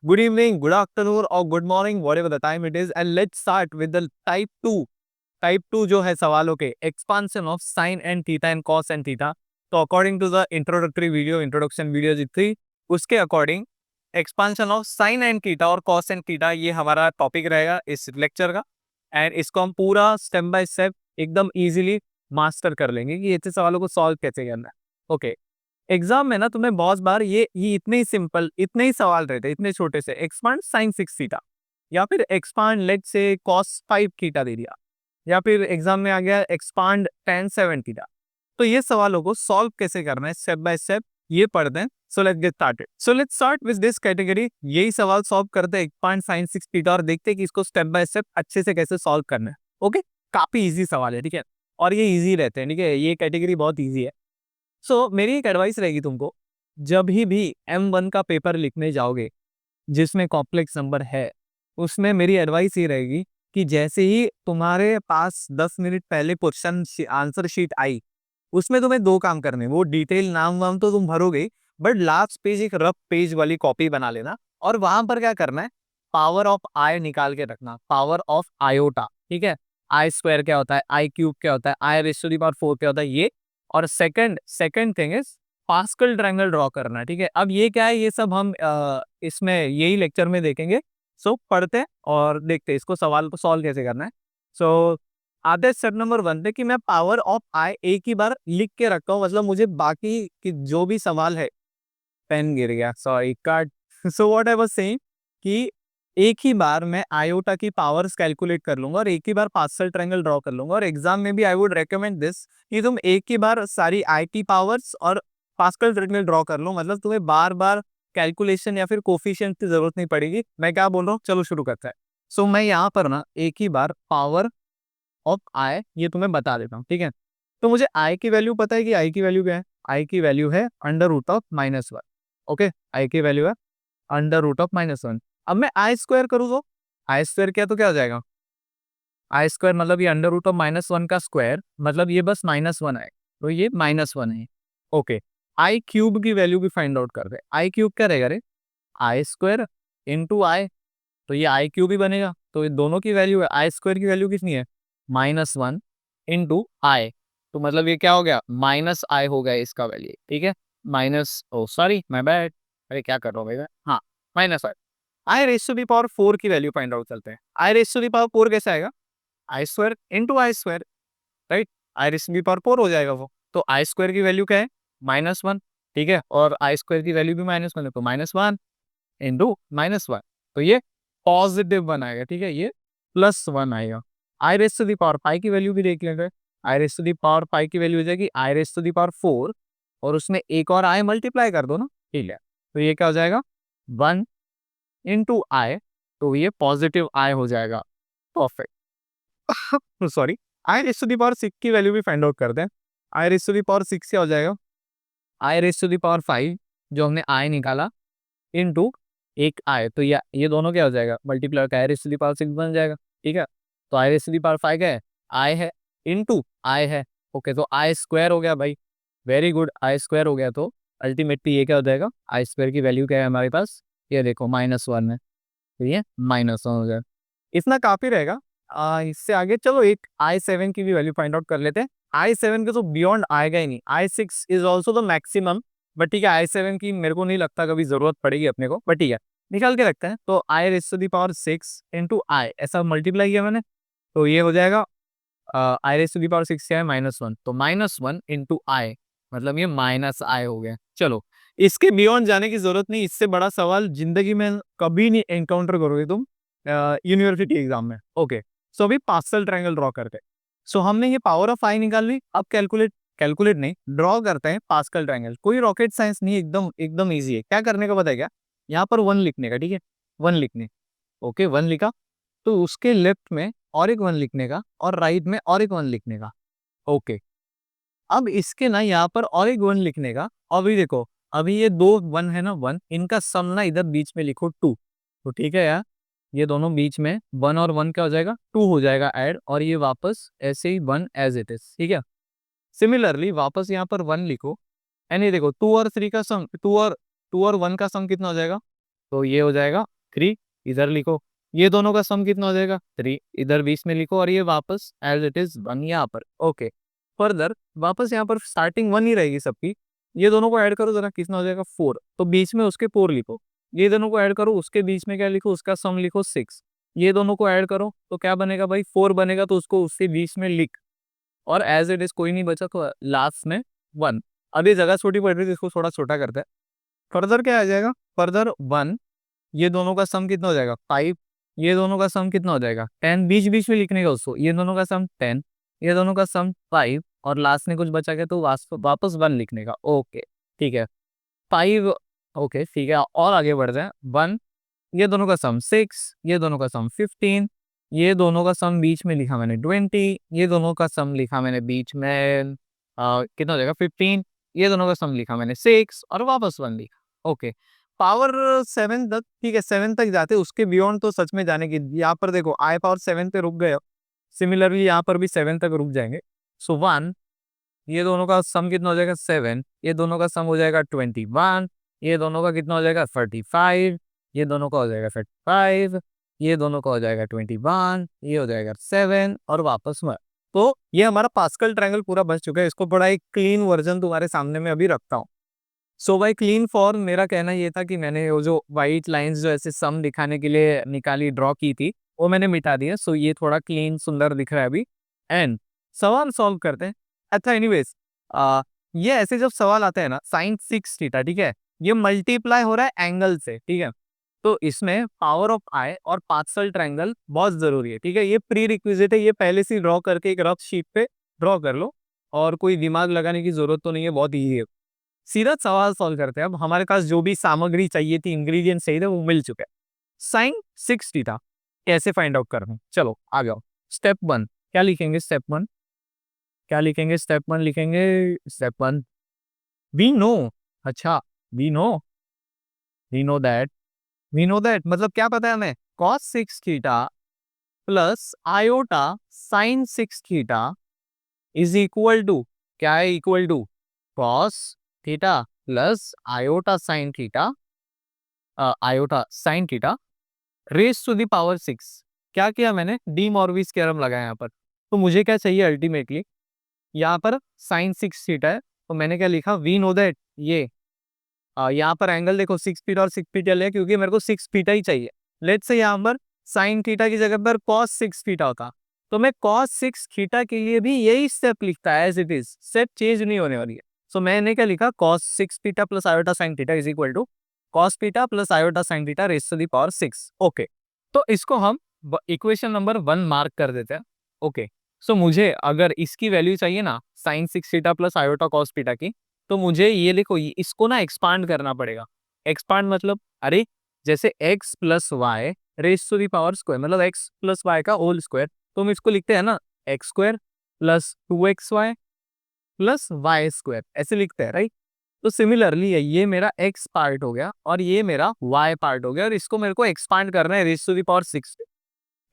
Good evening, good afternoon or good morning, whatever the time it is, and let's start with the type 2. Type 2 जो है सवालों के expansion of sine and theta and cos and theta. तो according to the introductory video, introduction video जी थी, उसके according expansion of sine and theta और cos and theta ये हमारा टॉपिक रहेगा इस लेक्चर का। एंड इसको हम पूरा स्टेप बाय स्टेप एकदम इजीली मास्टर कर लेंगे कि ऐसे सवालों को सॉल्व कैसे करना है। ओके, एग्जाम में ना तुम्हें बहुत बार ये इतने ही सिंपल, इतने ही सवाल रहते हैं, इतने छोटे से, एक्सपांड साइन 6 थीटा या फिर एक्सपांड लेट से कॉस 5 थीटा दे दिया, या फिर एग्जाम में आ गया एक्सपांड tan 7 थीटा। तो ये सवालों को सॉल्व कैसे करना है स्टेप बाय स्टेप ये पढ़ते हैं। So let's get started. So let's start with this category. यही सवाल सॉल्व करते हैं एक्सपांड साइन 6 थीटा और देखते हैं कि इसको स्टेप बाय स्टेप अच्छे से कैसे सॉल्व करना है। ओके, काफी इजी सवाल है, ठीक है, और ये इजी रहते हैं, ठीक है, ये कैटेगरी बहुत इजी है। सो मेरी एक एडवाइस रहेगी तुमको, जब भी M1 का पेपर लिखने जाओगे जिसमें कॉम्प्लेक्स नंबर है, उसमें मेरी एडवाइस ये रहेगी कि जैसे ही तुम्हारे पास 10 मिनट पहले क्वेश्चन आंसर शीट आई, उसमें तुम्हें दो काम करने, वो डिटेल नाम वाम तो तुम भरोगे, बट लास्ट पेज एक रफ पेज वाली कॉपी बना लेना और वहां पर क्या करना है, पावर ऑफ आई निकाल के रखना, पावर ऑफ आयोटा, ठीक है। आई स्क्वायर क्या होता है, आई क्यूब क्या होता है, आई रेज़ टू द पावर 4 क्या होता है, ये। और second thing is pascal triangle draw करना, ठीक है। अब ये क्या है, ये सब हम इसमें यही लेक्चर में देखेंगे। सो पढ़ते हैं और देखते हैं इसको, सवाल को सॉल्व कैसे करना है। सो आते स्टेप नंबर 1 पे कि मैं पावर ऑफ आई एक ही बार लिख के रखता हूँ, मतलब मुझे बाकी की जो भी सवाल है, पेन गिर गया, sorry, cut. So what I was saying कि एक ही बार मैं आयोटा की पावर्स कैलकुलेट कर लूंगा और एक ही बार पास्कल ट्रायंगल ड्रॉ कर लूंगा। और एग्जाम में भी आई वुड रेकमेंड दिस कि तुम एक ही बार सारी आई की पावर्स और पास्कल ट्रायंगल ड्रॉ कर लो, मतलब तुम्हें बार बार कैलकुलेशन या फिर कोफिशिएंट की जरूरत नहीं पड़ेगी। मैं क्या बोल रहा हूँ, चलो शुरू करते हैं। सो मैं यहाँ पर ना एक ही बार पावर ऑफ आई ये तुम्हें बता देता हूँ, ठीक है। तो मुझे आई की वैल्यू पता है कि आई की वैल्यू क्या है, आई की वैल्यू है अंडर रूट ऑफ -1। ओके, आई की वैल्यू है अंडर रूट ऑफ -1। अब मैं आई स्क्वायर करूँ तो आई स्क्वायर क्या, तो क्या हो जाएगा, आई स्क्वायर मतलब ये अंडर रूट ऑफ -1 का स्क्वायर, मतलब ये बस -1 आए, तो ये -1 है। ओके, आई क्यूब की वैल्यू भी फाइंड आउट कर दे। आई क्यूब क्या रहेगा रे, आई स्क्वायर इंटू आई, तो ये आई क्यूब ही बनेगा। तो ये दोनों की वैल्यू है, आई स्क्वायर की वैल्यू कितनी है, -1 इंटू आई, तो मतलब ये क्या हो गया, माइनस आई हो गया इसका वैल्यू, ठीक है। Minus, oh sorry my bad, अरे क्या कर रहा हूँ भाई मैं, हाँ, -I. I raise to the power 4 की वैल्यू फाइंड आउट करते हैं। I raise to the power 4 कैसे आएगा, I square into I square, right. I raise to the power 4 हो जाएगा वो। तो आई स्क्वायर की वैल्यू क्या है, -1, ठीक है, और आई स्क्वायर की वैल्यू भी -1 है, तो -1 इंटू -1, तो ये +1 आएगा, ठीक है, ये +1 आएगा। I raise to the power pi की वैल्यू भी देख लेंगे। I raise to the power pi की वैल्यू हो जाएगी I raise to the power 4, और उसमें एक और आई मल्टीप्लाई कर दो ना, ठीक है, तो ये क्या हो जाएगा, 1 इंटू आई, तो ये पॉजिटिव आई हो जाएगा। Perfect. Sorry, I raise to the power 6 की वैल्यू भी फाइंड आउट करते हैं। I raise to the power 6 क्या हो जाएगा, I raise to the power 5 जो हमने आई निकाला इंटू एक आई, तो ये दोनों क्या हो जाएगा, मल्टीप्लाई होकर आई रेस टू दी पावर 6 बन जाएगा, ठीक है। तो I raise to the power 5 क्या है, आई है इंटू आई है। ओके, तो आई स्क्वायर हो गया भाई, वेरी गुड, आई स्क्वायर हो गया। तो अल्टीमेटली ये क्या हो जाएगा, आई स्क्वायर की वैल्यू क्या है हमारे पास, ये देखो -1 है, तो ये -1 हो जाएगा। इतना काफी रहेगा। इससे आगे चलो एक i7 की भी वैल्यू फाइंड आउट कर लेते हैं। i7 के तो बियॉन्ड आएगा ही नहीं, i6 is also the maximum, but ठीक है, i7 की मेरे को नहीं लगता कभी जरूरत पड़ेगी अपने को, बट ठीक है, निकाल के रखते हैं। तो I raise to the power 6 into I ऐसा मल्टीप्लाई किया मैंने, तो ये हो जाएगा I raise to the power 6 क्या है, -1, तो -1 इंटू आई, मतलब ये -आई हो गया। चलो, इसके बियॉन्ड जाने की जरूरत नहीं, इससे बड़ा सवाल जिंदगी में कभी नहीं एनकाउंटर करोगे तुम यूनिवर्सिटी एग्जाम में। ओके, सो अभी पास्कल ट्रायंगल ड्रॉ करते हैं। सो हमने ये पावर ऑफ आई निकाल ली, अब कैलकुलेट कैलकुलेट नहीं, ड्रॉ करते हैं पास्कल ट्रायंगल। कोई रॉकेट साइंस नहीं, एकदम एकदम ईजी है। क्या करने का पता है क्या, यहाँ पर 1 लिखने का, ठीक है, 1 लिखने। ओके, 1 लिखा, तो उसके लेफ्ट में और एक 1 लिखने का और राइट में और एक 1 लिखने का। ओके, अब इसके ना यहाँ पर और एक 1 लिखने का। अभी देखो, अभी ये दो 1 है ना, 1 इनका सम ना इधर बीच में लिखो 2, तो ठीक है यार, ये दोनों बीच में 1 और 1 क्या हो जाएगा, 2 हो जाएगा ऐड, और ये वापस ऐसे ही 1 एज इट इज, ठीक है। सिमिलरली वापस यहाँ पर 1 लिखो, एंड ये देखो 2 और 3 का सम, 2 और 1 का सम कितना हो जाएगा, तो ये हो जाएगा 3 इधर लिखो, ये दोनों का सम कितना हो जाएगा 3, इधर बीच में लिखो और ये वापस एज इट इज 1 यहाँ पर। ओके, फर्दर वापस यहाँ पर स्टार्टिंग 1 ही रहेगी सबकी, ये दोनों को ऐड करो जरा, कितना हो जाएगा 4, तो बीच में उसके 4 लिखो, ये दोनों को ऐड करो, उसके बीच में क्या लिखो, उसका सम लिखो 6, ये दोनों को ऐड करो तो क्या बनेगा भाई 4 बनेगा, तो उसको उसके बीच में लिख, और एज इट इज कोई नहीं बचा तो लास्ट में 1। अब ये जगह छोटी पड़ रही है, इसको थोड़ा छोटा करते हैं। फर्दर क्या आ जाएगा, फर्दर 1, ये दोनों का सम कितना हो जाएगा 5, ये दोनों का सम कितना हो जाएगा 10, बीच बीच में लिखने का उसको, ये दोनों का सम 10, ये दोनों का सम 5, और लास्ट में कुछ बचा गया तो वापस 1 लिखने का। ओके ठीक है, 5, ओके ठीक है, और आगे बढ़ जाए 1, ये दोनों का सम 6, ये दोनों का सम 15, ये दोनों का सम बीच में लिखा मैंने 20, ये दोनों का सम लिखा मैंने बीच में कितना हो जाएगा 15, ये दोनों का सम लिखा मैंने 6, और वापस 1 लिखा। ओके, पावर 7 तक, ठीक है 7 तक जाते, उसके बियॉन्ड तो सच में जाने की, यहाँ पर देखो आई पावर 7 पे रुक गए हो, सिमिलरली यहाँ पर भी 7 तक रुक जाएंगे। सो 1, ये दोनों का सम कितना हो जाएगा 7, ये दोनों का सम हो जाएगा 21, ये दोनों का कितना हो जाएगा 35, ये दोनों का हो जाएगा 35, ये दोनों का हो जाएगा 21, ये हो जाएगा 7, और वापस में। तो ये हमारा पास्कल ट्रायंगल पूरा बच चुका है, इसको बड़ा एक क्लीन वर्जन तुम्हारे सामने में अभी रखता हूँ। सो बाई क्लीन फॉर्म मेरा कहना ये था कि मैंने वो जो व्हाइट लाइंस जो ऐसे सम दिखाने के लिए निकाली ड्रॉ की थी, वो मैंने मिटा दिया। सो ये थोड़ा क्लीन सुंदर दिख रहा है अभी। एंड सवाल सॉल्व करते हैं। अच्छा एनीवेज, ये ऐसे जब सवाल आता है ना साइन 6 थीटा, ठीक है, ये मल्टीप्लाई हो रहा है एंगल से, ठीक है, तो इसमें पावर ऑफ आई और पार्शियल ट्रायंगल बहुत जरूरी है, ठीक है, ये प्री रिक्विजिट है, ये पहले से ड्रॉ करके एक रफ शीट पे ड्रॉ कर लो, और कोई दिमाग लगाने की जरूरत तो नहीं है, बहुत ईजी है। सीधा सवाल सॉल्व करते हैं। अब हमारे पास जो भी सामग्री चाहिए थी, इंग्रेडिएंट चाहिए थे, वो मिल चुका है। साइन 6 थीटा कैसे फाइंड आउट करना है, चलो आ जाओ। स्टेप 1 क्या लिखेंगे, स्टेप 1 क्या लिखेंगे, स्टेप 1 लिखेंगे, स्टेप 1 वी नो, अच्छा we know, we know that, we know that मतलब क्या पता है हमें, cos 6 theta plus iota sine 6 theta is equal to, क्या है equal to, cos theta plus iota sine theta, iota sine theta raise to the power 6। क्या किया मैंने, डी मॉर्विस थ्योरम लगाया यहाँ पर। तो मुझे क्या चाहिए अल्टीमेटली, यहाँ पर साइन 6 थीटा है, तो मैंने क्या लिखा, वी नो दैट, ये यहाँ पर एंगल देखो 6 फीट और 6 फीट है, क्योंकि मेरे को 6 फीटा ही चाहिए। लेट्स से यहाँ पर साइन थीटा की जगह पर cos 6 थीटा होता, तो मैं cos 6 थीटा के लिए भी यही स्टेप लिखता है as it is, step change नहीं होने वाली है। सो मैंने क्या लिखा, cos 6 theta plus iota sine theta is equal to cos theta plus iota sine theta raise to the power 6। Okay, तो इसको हम इक्वेशन नंबर 1 मार्क कर देते हैं। ओके, सो मुझे अगर इसकी वैल्यू चाहिए ना sine 6 theta plus iota cos theta की, तो मुझे ये देखो, इसको ना एक्सपांड करना पड़ेगा। एक्सपांड मतलब, अरे जैसे x plus y raise to the power square, मतलब x प्लस वाई का होल स्क्वायर, तो हम इसको लिखते हैं ना x square plus 2xy plus Y square, ऐसे लिखते हैं राइट। तो सिमिलरली ये मेरा x पार्ट हो गया और ये मेरा y पार्ट हो गया, और इसको मेरे को एक्सपांड करना है रेस टू दी पावर 6।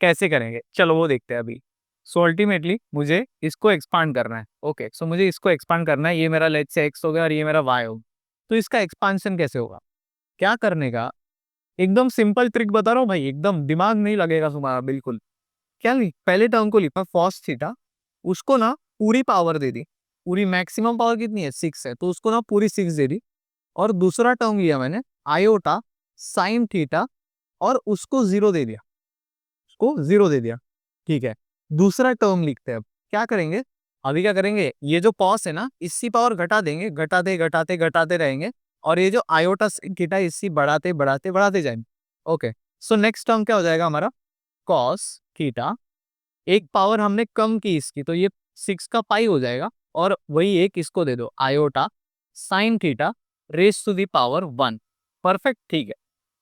कैसे करेंगे, चलो वो देखते हैं अभी। सो अल्टीमेटली मुझे इसको एक्सपांड करना है। ओके, सो मुझे इसको एक्सपांड करना है, ये मेरा लेट्स से x हो गया और ये मेरा y हो गया। तो इसका एक्सपांशन कैसे होगा, क्या करने का, एकदम सिंपल ट्रिक बता रहा हूँ भाई, एकदम दिमाग नहीं लगेगा तुम्हारा बिल्कुल। क्या नहीं, पहले टर्म को लिखा cos थीटा, उसको ना पूरी पावर दे दी, पूरी मैक्सिमम पावर कितनी है 6 है, तो उसको ना पूरी 6 दे दी। और दूसरा टर्म लिया मैंने आयोटा साइन थीटा, और उसको 0 दे दिया, उसको 0 दे दिया, ठीक है। दूसरा टर्म लिखते हैं, अब क्या करेंगे, अभी क्या करेंगे, ये जो कॉस है ना इसकी पावर घटा देंगे, घटाते घटाते घटाते रहेंगे, और ये जो आयोटा साइन थीटा इसकी बढ़ाते बढ़ाते बढ़ाते जाएंगे। ओके, सो नेक्स्ट टर्म क्या हो जाएगा हमारा, कॉस थीटा, एक पावर हमने कम की इसकी, तो ये 6 का पाई हो जाएगा, और वही एक इसको दे दो iota sine theta raise to the power 1। Perfect, ठीक है,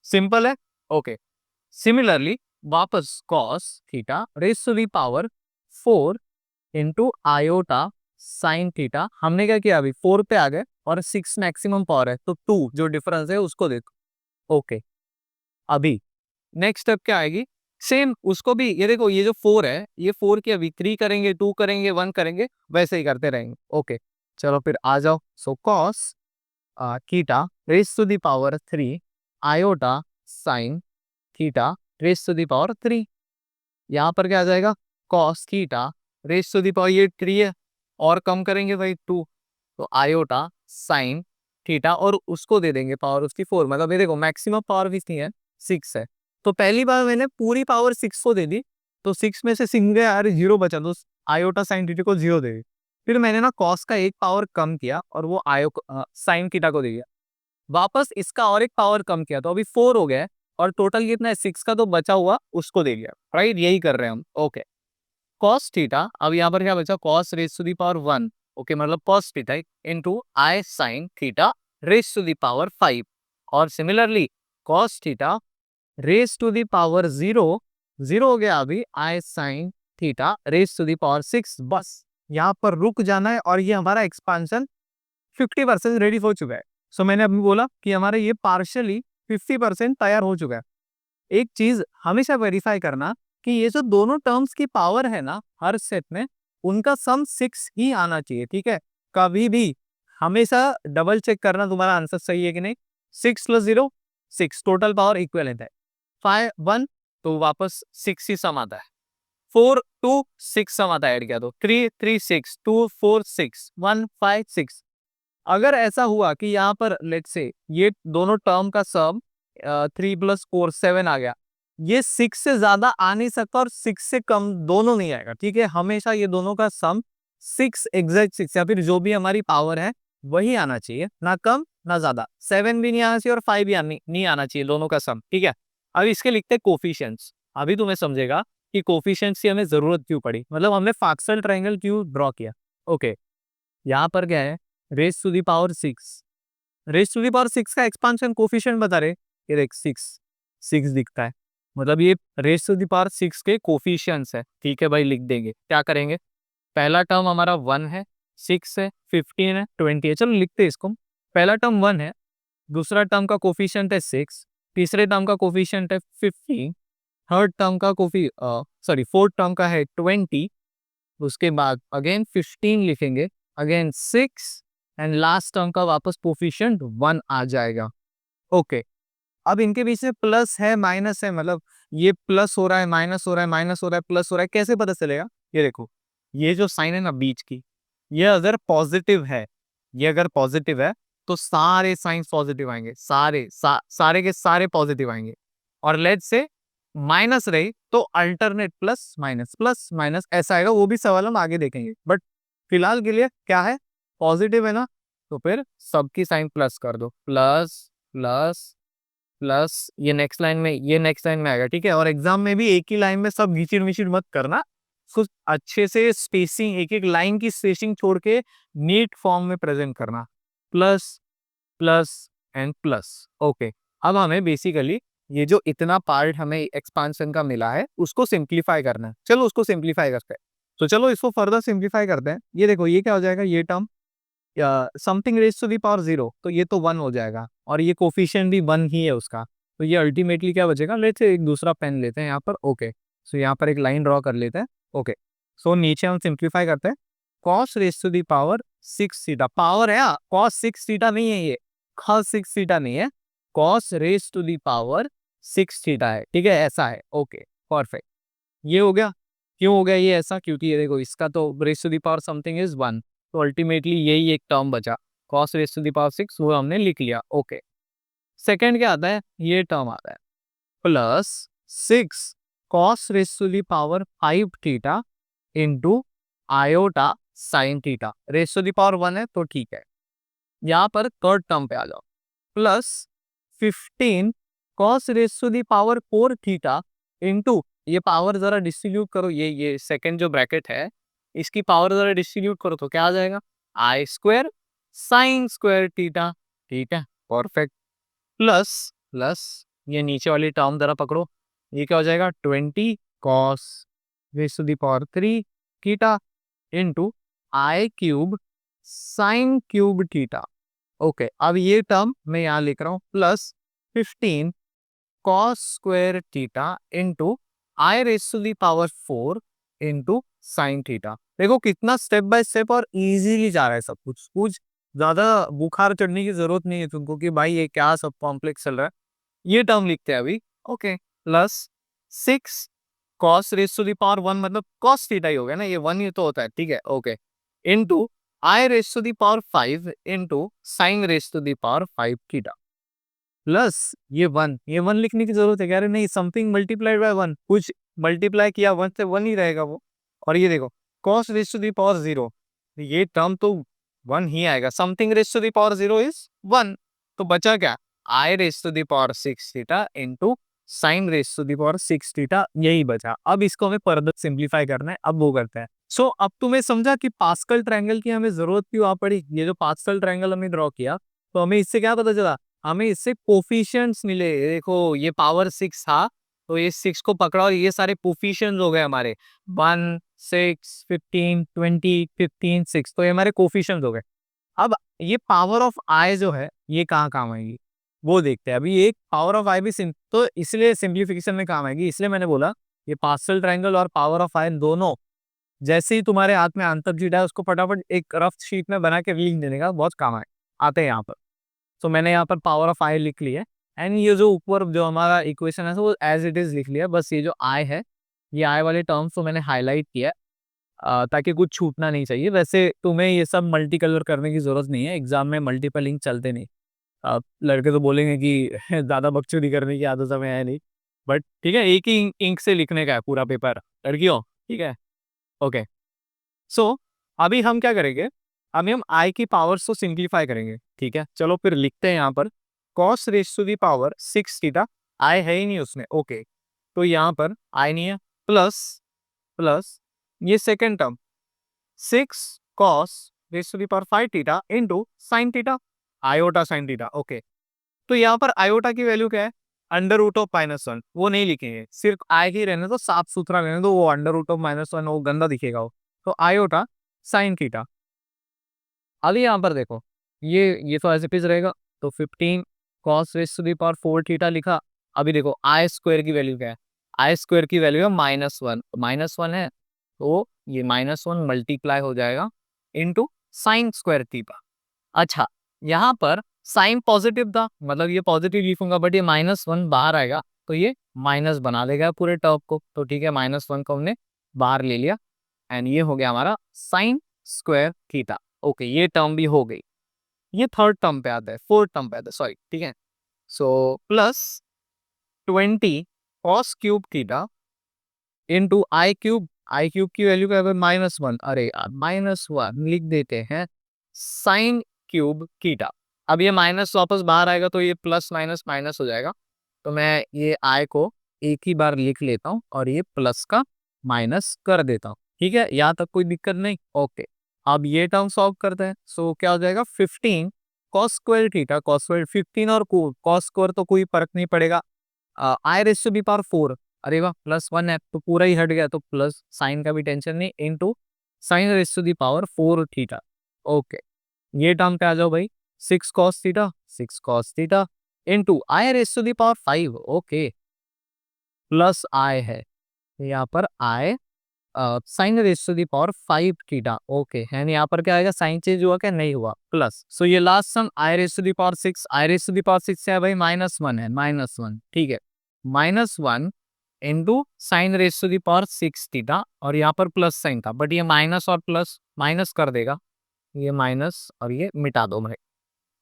सिंपल है। ओके, सिमिलरली वापस cos theta raise to the power 4 into iota sine theta, हमने क्या किया अभी 4 पे आ गए, और 6 मैक्सिमम पावर है, तो 2 जो डिफरेंस है उसको देखो। ओके, अभी नेक्स्ट स्टेप क्या आएगी, सेम उसको भी, ये देखो ये जो 4 है, ये 4 की अभी 3 करेंगे, 2 करेंगे, 1 करेंगे, वैसे ही करते रहेंगे। ओके, चलो फिर आ जाओ। So cos theta raise to the power 3 iota sine theta raise to the power 3। यहाँ पर क्या आ जाएगा, cos theta raise to the power ये 3 है, और कम करेंगे भाई 2, तो आयोटा साइन थीटा, और उसको दे देंगे पावर उसकी 4। मतलब ये देखो मैक्सिमम पावर भी नहीं है, 6 है। तो पहली बार मैंने पूरी पावर 6 को दे दी, तो 6 में से सिंगल यार 0 बचा, तो आयोटा साइन थीटा को 0 दे दी। फिर मैंने ना कॉस का एक पावर कम किया और वो आयो साइन थीटा को दे दिया। वापस इसका और एक पावर कम किया, तो अभी 4 हो गया है, और टोटल कितना है 6 का, तो बचा हुआ उसको दे दिया। राइट, यही कर रहे हैं हम। ओके, कॉस थीटा, अब यहाँ पर क्या बचा, cos raise to the power 1। Okay, मतलब cos theta into I sine theta raise to the power 5। और similarly cos theta raise to the power 0, 0 हो गया अभी, I sine theta raise to the power 6। बस यहाँ पर रुक जाना है, और ये हमारा एक्सपांशन 50% रेडी हो चुका है। सो मैंने अभी बोला कि हमारा ये पार्शियली 50% तैयार हो चुका है। एक चीज हमेशा वेरीफाई करना कि ये जो दोनों टर्म्स की पावर है ना हर सेट में, उनका सम 6 ही आना चाहिए। ठीक है, कभी भी हमेशा डबल चेक करना तुम्हारा आंसर सही है कि नहीं। 6 + 0 6, टोटल पावर इक्विवेलेंट है। 5 1, तो वापस 6 ही सम आता है। 4 2 6 सम आता है, ऐड किया तो 3 3 6 2 4 6 1 5 6। अगर ऐसा हुआ कि यहाँ पर लेट्स से ये दोनों टर्म का सम 3 + 4 7 आ गया, ये 6 से ज्यादा आ नहीं सकता और 6 से कम दोनों नहीं आएगा। ठीक है, हमेशा ये दोनों का सम 6 एग्जैक्ट 6, या फिर जो भी हमारी पावर है वही आना चाहिए, ना कम ना ज्यादा। 7 भी नहीं आना चाहिए और 5 भी नहीं आना चाहिए, दोनों का सम। ठीक है, अब इसके लिखते हैं कोफिशिएंट्स। अभी तुम्हें समझेगा कि कोफिशिएंट्स की हमें जरूरत क्यों पड़ी, मतलब हमने फाक्सल ट्रायंगल क्यों ड्रॉ किया। ओके, यहाँ पर क्या है, raise to the power 6, raise to the power 6 का एक्सपांशन कोफिशिएंट बता रहे। ये देख 6 6 दिखता है, मतलब ये रेस टू दी पावर 6 के कोफिशिएंट्स है। ठीक है भाई, लिख देंगे। क्या करेंगे, पहला टर्म हमारा 1 है, 6 है, 15 है, 20 है। चलो लिखते हैं इसको। पहला टर्म 1 है, दूसरा टर्म का कोफिशिएंट है 6, तीसरे टर्म का कोफिशिएंट है 15, थर्ड टर्म का फोर्थ टर्म का है 20, उसके बाद अगेन 15 लिखेंगे, अगेन 6, एंड लास्ट टर्म का वापस कोफिशिएंट 1 आ जाएगा। ओके, अब इनके बीच में प्लस है माइनस है, मतलब ये प्लस हो रहा है माइनस हो रहा है, माइनस हो रहा है प्लस हो रहा है, कैसे पता चलेगा। ये देखो, ये जो साइन है ना बीच की, ये अगर पॉजिटिव है, ये अगर पॉजिटिव है तो सारे साइन पॉजिटिव आएंगे, सारे के सारे पॉजिटिव आएंगे। और लेट्स से माइनस रही तो अल्टरनेट प्लस माइनस ऐसा आएगा, वो भी सवाल हम आगे देखेंगे। बट फिलहाल के लिए क्या है, पॉजिटिव है ना, तो फिर सबकी साइन प्लस कर दो, प्लस प्लस प्लस, ये नेक्स्ट लाइन में आएगा। ठीक है, और एग्जाम में भी एक ही लाइन में सब घिचिड़ मिचिड़ मत करना, कुछ अच्छे से स्पेसिंग, एक एक लाइन की स्पेसिंग छोड़ के नीट फॉर्म में प्रेजेंट करना, plus plus and plus. Okay, अब हमें बेसिकली ये जो इतना पार्ट हमें एक्सपांशन का मिला है उसको सिंप्लीफाई करना है। चलो उसको सिंप्लीफाई करते हैं, तो चलो इसको फर्दर सिंप्लीफाई करते हैं। ये देखो, ये क्या हो जाएगा, ये term something raise to the power 0, तो ये तो 1 हो जाएगा, और ये कोफिशिएंट भी 1 ही है उसका, तो ये अल्टीमेटली क्या बचेगा। लेट्स से एक दूसरा पेन लेते हैं यहाँ पर। ओके, सो यहाँ पर एक लाइन ड्रॉ कर लेते हैं। ओके, सो नीचे हम सिंप्लीफाई करते हैं, cos raise to the power 6 theta, power है कॉस 6 थीटा नहीं है, ये कॉस 6 थीटा नहीं है, cos raise to the power 6 theta है। ठीक है, ऐसा है। ओके, परफेक्ट, ये हो गया। क्यों हो गया ये ऐसा, क्योंकि ये देखो इसका तो raise to the power something is 1, तो अल्टीमेटली यही एक टर्म बचा, cos raise to the power 6, वो हमने लिख लिया। ओके, सेकंड क्या आता है, ये टर्म आता है plus 6 cos raise to the power 5 theta into iota sine theta, raise to the power 1 है तो ठीक है। यहाँ पर थर्ड टर्म पे आ जाओ, plus 15 cos raise to the power 4 theta into, ये पावर जरा डिस्ट्रीब्यूट करो, ये सेकंड जो ब्रैकेट है इसकी पावर जरा डिस्ट्रीब्यूट करो, तो क्या आ जाएगा, आई स्क्वायर साइन स्क्वायर थीटा। ठीक है, परफेक्ट, प्लस प्लस ये नीचे वाली टर्म जरा पकड़ो, ये क्या हो जाएगा, 20 cos raise to the power 3 theta into I cube sine cube theta. Okay, अब ये टर्म मैं यहाँ लिख रहा हूँ, plus 15 cos square theta into I raise to the power 4 into sine theta. देखो कितना स्टेप बाय स्टेप और इजीली जा रहा है सब कुछ, कुछ ज्यादा बुखार चढ़ने की जरूरत नहीं है तुमको कि भाई ये क्या सब कॉम्प्लेक्स चल रहा है। ये टर्म लिखते हैं अभी। Okay, plus 6 cos raise to the power 1 मतलब कॉस थीटा ही हो गया ना, ये 1 ही तो होता है, ठीक है, okay, into I raise to the power 5 into sine raise to the power 5 theta plus ये वन लिखने की जरूरत है क्या? अरे नहीं, समथिंग मल्टीप्लाइड बाय 1, कुछ मल्टीप्लाई किया 1 से 1 ही रहेगा वो। और ये देखो cos raise to the power 0, ये टर्म तो 1 ही आएगा, something raise to the power 0 is 1, तो बचा क्या? I raise to the power 6 theta into sine raise to the power 6 theta, यही बचा। अब इसको हमें फर्दर सिंप्लीफाई करना है, अब वो करते हैं। सो अब तुम्हें समझा कि पास्कल ट्रायंगल की हमें जरूरत क्यों आ पड़ी। ये जो पास्कल ट्रायंगल हमने ड्रॉ किया, तो हमें इससे क्या पता चला, हमें इससे कोफिशिएंट्स मिले। देखो ये पावर 6 था, तो ये 6 को पकड़ा और ये सारे कोफिशिएंट्स हो गए हमारे 1 6 15 20 15 6, तो ये हमारे कोफिशिएंट्स हो गए। अब ये पावर ऑफ आई जो है ये कहाँ काम आएगी वो देखते हैं। अभी एक पावर ऑफ आई भी तो इसलिए सिंप्लीफिकेशन में काम आएगी, इसलिए मैंने बोला ये पार्शियल ट्रायंगल और पावर ऑफ आई दोनों जैसे ही तुम्हारे हाथ में आंसर शीट है उसको फटाफट एक रफ शीट में बना के लिख देने का बहुत काम आते हैं यहाँ पर। तो मैंने यहाँ पर पावर ऑफ आई लिख लिया एंड ये जो ऊपर जो हमारा इक्वेशन है वो एज इट इज लिख लिया। बस ये जो आई है, ये आई वाले टर्म्स को मैंने हाईलाइट किया ताकि कुछ छूटना नहीं चाहिए। वैसे तुम्हें ये सब मल्टी कलर करने की जरूरत नहीं है, एग्जाम में मल्टीपल इंक चलते नहीं। लड़के तो बोलेंगे कि ज़्यादा बकचोदी करने की आदत हमें है नहीं, बट ठीक है, एक ही इंक से लिखने का है पूरा पेपर लड़कियों, ठीक है, ओके। सो अभी हम क्या करेंगे, अभी हम आई की पावर्स को सिंप्लीफाई करेंगे, ठीक है। चलो फिर लिखते हैं यहाँ पर cos raise to the power 6 theta, I है ही नहीं उसमें, ओके, तो यहाँ पर आई नहीं है, प्लस प्लस ये second term 6 cos raise to the power 5 theta into sine theta, iota sine theta, okay. तो यहाँ पर आयोटा की वैल्यू क्या है? अंडर रूट ऑफ -1, वो नहीं लिखेंगे, सिर्फ आई ही रहने दो, साफ सुथरा रहने दो, वो अंडर रूट ऑफ -1 वो गंदा दिखेगा वो। तो आयोटा साइन थीटा। अभी यहाँ पर देखो ये तो एज इट इज रहेगा, तो 15 cos raise to the power 4 theta लिखा। अभी देखो आई स्क्वायर की वैल्यू क्या है? आई स्क्वायर की वैल्यू है -1, -1 है, तो ये -1 मल्टीप्लाई हो जाएगा इनटू साइन स्क्वायर थीटा। अच्छा, यहाँ पर साइन पॉजिटिव था, मतलब ये पॉजिटिव लिखूंगा, बट ये -1 बाहर आएगा तो ये माइनस बना देगा पूरे टर्म को, तो ठीक है, -1 को हमने बाहर ले लिया एंड ये हो गया हमारा साइन स्क्वायर थीटा, ओके, ये टर्म भी हो गई। ये थर्ड टर्म पे आता है, फोर्थ टर्म पे आता है, सॉरी, ठीक है। So plus 20 cos cube theta into I cube की वैल्यू क्या है? -1, अरे यार -1 लिख देते हैं साइन क्यूब थीटा। अब ये माइनस वापस बाहर आएगा तो ये प्लस माइनस माइनस हो जाएगा, तो मैं ये आई को एक ही बार लिख लेता हूँ और ये प्लस का माइनस कर देता हूँ, ठीक है, यहाँ तक कोई दिक्कत नहीं, ओके। अब ये टर्म सॉल्व करते हैं, सो क्या हो जाएगा 15 cos square theta, cos square 15 और कॉस स्क्वायर तो कोई फर्क नहीं पड़ेगा, आई रेस टू बी पावर 4, अरे वाह, +1 है तो पूरा ही हट गया, तो प्लस साइन का भी टेंशन नहीं, into sine raise to the power 4 theta, okay. ये टर्म पे आ जाओ भाई, 6 cos theta into I raise to the power 5, okay, plus I है यहाँ पर I sine raise to the power 5 theta, okay, and यहाँ पर क्या आएगा, साइन चेंज हुआ क्या? नहीं हुआ, प्लस। सो ये last sum I raise to the power 6, I raise to the power 6 है भाई -1 है, -1, ठीक है, -1 into sine raise to the power 6 theta, और यहाँ पर प्लस साइन था, बट ये माइनस और प्लस माइनस कर देगा, ये माइनस और ये मिटा दो भाई,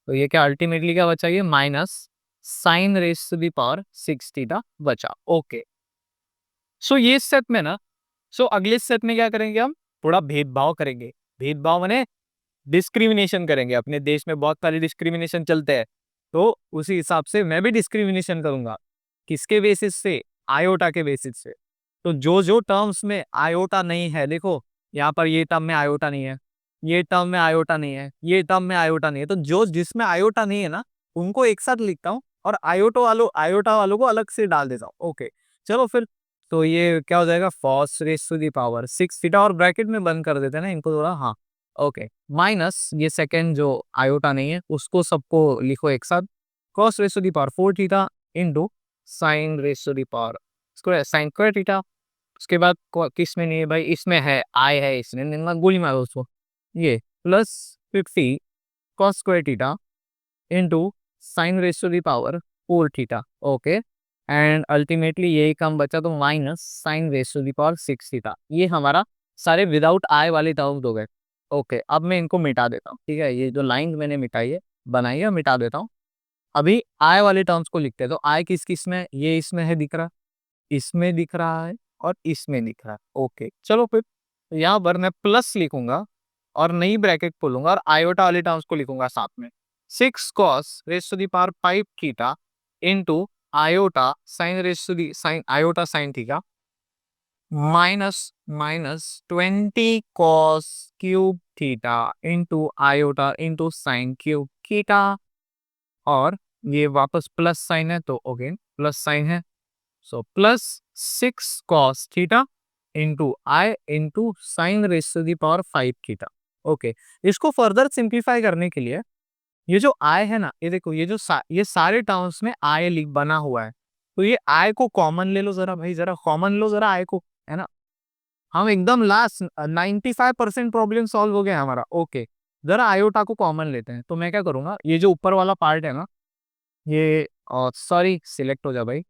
तो ये क्या अल्टीमेटली क्या बचा? ये minus sine raise to the power 6 theta बचा, ओके। सो ये स्टेप में ना, सो अगले स्टेप में क्या करेंगे हम? थोड़ा भेदभाव करेंगे, भेदभाव माने डिस्क्रिमिनेशन करेंगे। अपने देश में बहुत सारे डिस्क्रिमिनेशन चलते हैं, तो उसी हिसाब से मैं भी डिस्क्रिमिनेशन करूंगा। किसके बेसिस से? आयोटा के बेसिस से। तो जो जो टर्म्स में आयोटा नहीं है, देखो यहाँ पर ये टर्म में आयोटा नहीं है, ये टर्म में आयोटा नहीं है, ये टर्म में आयोटा नहीं है, तो जो जिसमें आयोटा नहीं है ना उनको एक साथ लिखता हूँ और आयोटा वालों को अलग से डाल देता हूँ, ओके। चलो फिर, तो ये क्या हो जाएगा, cos raise to the power 6 theta, और ब्रैकेट में बंद कर देते हैं ना इनको थोड़ा, हाँ, ओके, माइनस ये सेकेंड जो आयोटा नहीं है उसको सबको लिखो एक साथ, cos raise to the power 4 theta into sine raise to the power square sine square theta. उसके बाद किस में नहीं है भाई? इसमें है, आई है, इसमें निम्न गोली मारो उसको, ये plus 50 cos square theta into sine raise to the power 4 theta, okay, and ultimately यही काम बचा तो minus sine raise to the power 6 theta. ये हमारा सारे विदाउट आई वाले टर्म्स हो गए। ओके, अब मैं इनको मिटा देता हूँ, ठीक है, ये जो लाइन मैंने मिटाई है बनाई है मिटा देता हूँ। अभी आई वाले टर्म्स को लिखते हैं, तो आई किस किस में, ये इसमें है दिख रहा, इसमें दिख रहा है और इसमें दिख रहा है। ओके, चलो फिर यहाँ पर मैं प्लस लिखूंगा और नई ब्रैकेट खोलूंगा और आयोटा वाले टर्म्स को लिखूंगा साथ में। 6 cos raise to the power 5 theta into iota sine raise to the sine iota sine theta minus minus 20 cos cube theta into iota into sine cube theta, और ये वापस प्लस साइन है तो अगेन प्लस साइन है, so plus 6 cos theta into I into sine raise to the power 5 theta. Okay, इसको further simplify करने के लिए ये जो आई है ना, ये देखो, ये जो ये सारे टर्म्स में आई लिख बना हुआ है, तो ये आई को कॉमन ले लो जरा भाई, जरा कॉमन लो जरा आई को, है ना। हम एकदम लास्ट 95% प्रॉब्लम सॉल्व हो गया हमारा। ओके, जरा आयोटा को कॉमन लेते हैं, तो मैं क्या करूंगा, ये जो ऊपर वाला पार्ट है ना, ये सॉरी सिलेक्ट हो जा भाई,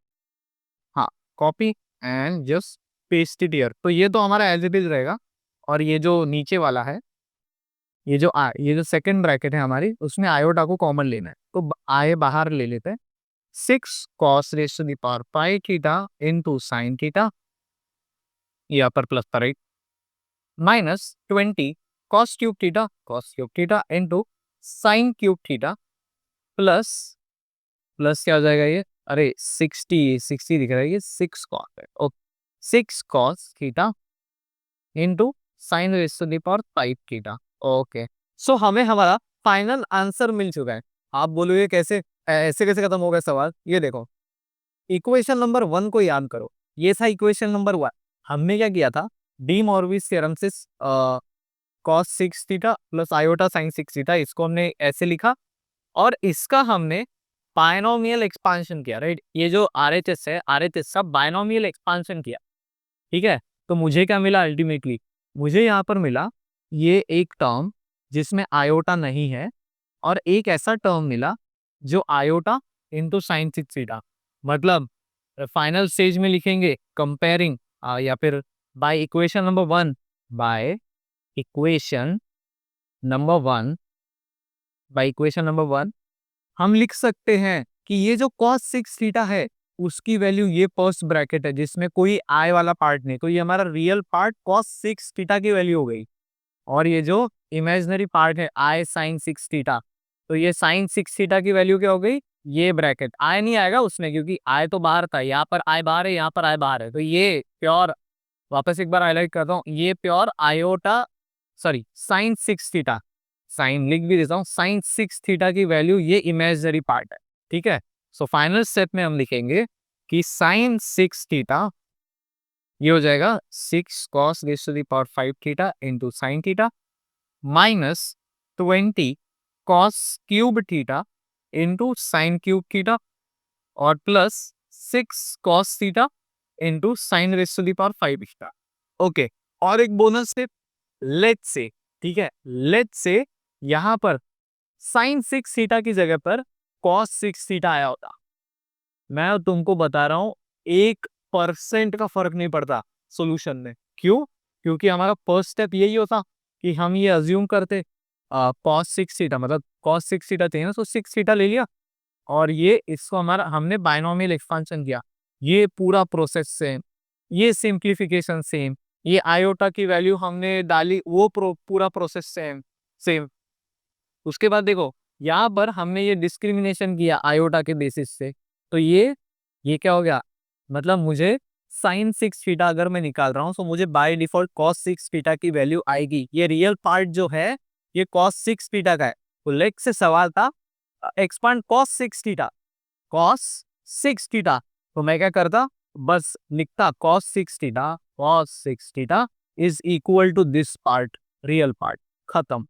हाँ, copy and just paste it here. तो ये तो हमारा एज इट इज रहेगा, और ये जो नीचे वाला है, ये जो सेकंड ब्रैकेट है हमारी, उसमें आयोटा को कॉमन लेना है, तो आए बाहर ले लेते हैं। 6 cos raise to the power 5 theta into sin theta, यहाँ पर प्लस था right, minus 20 cos cube theta into sin cube theta plus plus क्या हो जाएगा ये, अरे 60 दिख रहा है, ये 6 cos है। Okay, 6 cos theta into sine raise to the power 5 theta. Okay, so हमें हमारा फाइनल आंसर मिल चुका है। आप बोलोगे कैसे, ऐसे कैसे खत्म हो गया सवाल, ये देखो, इक्वेशन नंबर 1 को याद करो, ये था इक्वेशन नंबर 1। हमने क्या किया था, डी मॉर्विस थ्योरम से cos 6 theta plus iota sin 6 theta, इसको हमने ऐसे लिखा, और इसका हमने बायनोमियल एक्सपांशन किया, राइट। ये जो आरएचएस है, आरएचएस का बायनोमियल एक्सपांशन किया, ठीक है। तो मुझे क्या मिला अल्टीमेटली, मुझे यहाँ पर मिला ये एक टर्म जिसमें आयोटा नहीं है, और एक ऐसा टर्म मिला जो आयोटा इंटू साइन 6 थीटा, मतलब फाइनल स्टेज में लिखेंगे कंपेयरिंग, या फिर by equation number 1, by equation number 1, by equation number 1 हम लिख सकते हैं कि ये जो cos 6 थीटा है उसकी वैल्यू ये फर्स्ट ब्रैकेट है जिसमें कोई आई वाला पार्ट नहीं, तो ये हमारा रियल पार्ट cos 6 थीटा की वैल्यू हो गई, और ये जो इमेजिनरी पार्ट है आई साइन 6 थीटा, तो ये साइन 6 थीटा की वैल्यू क्या हो गई, ये ब्रैकेट आई नहीं आएगा उसमें क्योंकि आई तो बाहर था, यहाँ पर आई बाहर है, यहाँ पर आई बाहर है, तो ये प्योर, वापस एक बार हाईलाइट करता हूँ, ये pure iota, sorry sine 6 theta, sine लिख भी देता हूँ, साइन 6 थीटा की वैल्यू ये इमेजिनरी पार्ट है, ठीक है। सो फाइनल स्टेप में हम लिखेंगे कि साइन 6 थीटा ये हो जाएगा 6 cos raise to the power 5 theta into sine theta minus 20 cos cube theta into sine cube theta, और plus 6 cos theta into sine raise to the power 5 theta. Okay, और एक बोनस टिप, लेट्स से, ठीक है, let's say यहाँ पर sign 6 theta की जगह पर cos 6 थीटा आया होता, मैं तुमको बता रहा हूँ 1% का फर्क नहीं पड़ता सॉल्यूशन में। क्यों? क्योंकि हमारा फर्स्ट स्टेप यही होता कि हम ये अज्यूम करते cos 6 थीटा, मतलब cos 6 थीटा चाहिए ना, तो 6 थीटा ले लिया, और ये इसको हमारा हमने बायनोमियल एक्सपांशन किया, ये पूरा प्रोसेस सेम, ये सिंप्लीफिकेशन सेम, ये आयोटा की वैल्यू हमने डाली, वो पूरा प्रोसेस सेम सेम। उसके बाद देखो यहाँ पर हमने ये डिस्क्रिमिनेशन किया आयोटा के बेसिस से, तो ये क्या हो गया, मतलब मुझे साइन 6 थीटा अगर मैं निकाल रहा हूँ तो मुझे बाय डिफॉल्ट cos 6 थीटा की वैल्यू आएगी। ये रियल पार्ट जो है ये cos 6 थीटा का है, तो लेट से सवाल था expand cos 6 theta, cos 6 theta, तो मैं क्या करता, बस लिखता cos 6 theta is equal to this part, real part, खत्म।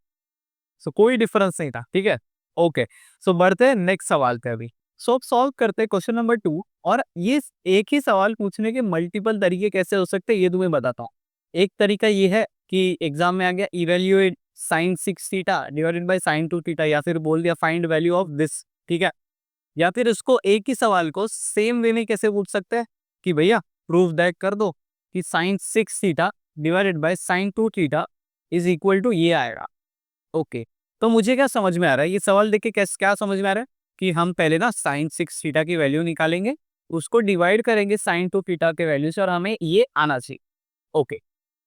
सो कोई डिफरेंस नहीं था, ठीक है। ओके, सो बढ़ते हैं नेक्स्ट सवाल पे अभी। सो अब सॉल्व करते हैं क्वेश्चन नंबर 2, और ये एक ही सवाल पूछने के मल्टीपल तरीके कैसे हो सकते हैं ये तुम्हें बताता हूँ। एक तरीका ये है कि एग्जाम में आ गया evaluate sine 6 theta divided by sine 2 theta, या फिर बोल दिया फाइंड वैल्यू ऑफ दिस, ठीक है। या फिर उसको एक ही सवाल को सेम वे में कैसे पूछ सकते हैं कि भैया प्रूफ दैट कर दो कि sine 6 theta divided by sine 2 theta is equal to ये आएगा। ओके, तो मुझे क्या समझ में आ रहा है ये सवाल देख के, कैसे क्या समझ में आ रहा है कि हम पहले ना साइन 6 थीटा की वैल्यू निकालेंगे, उसको डिवाइड करेंगे साइन 2 थीटा के वैल्यू से और हमें ये आना चाहिए। ओके,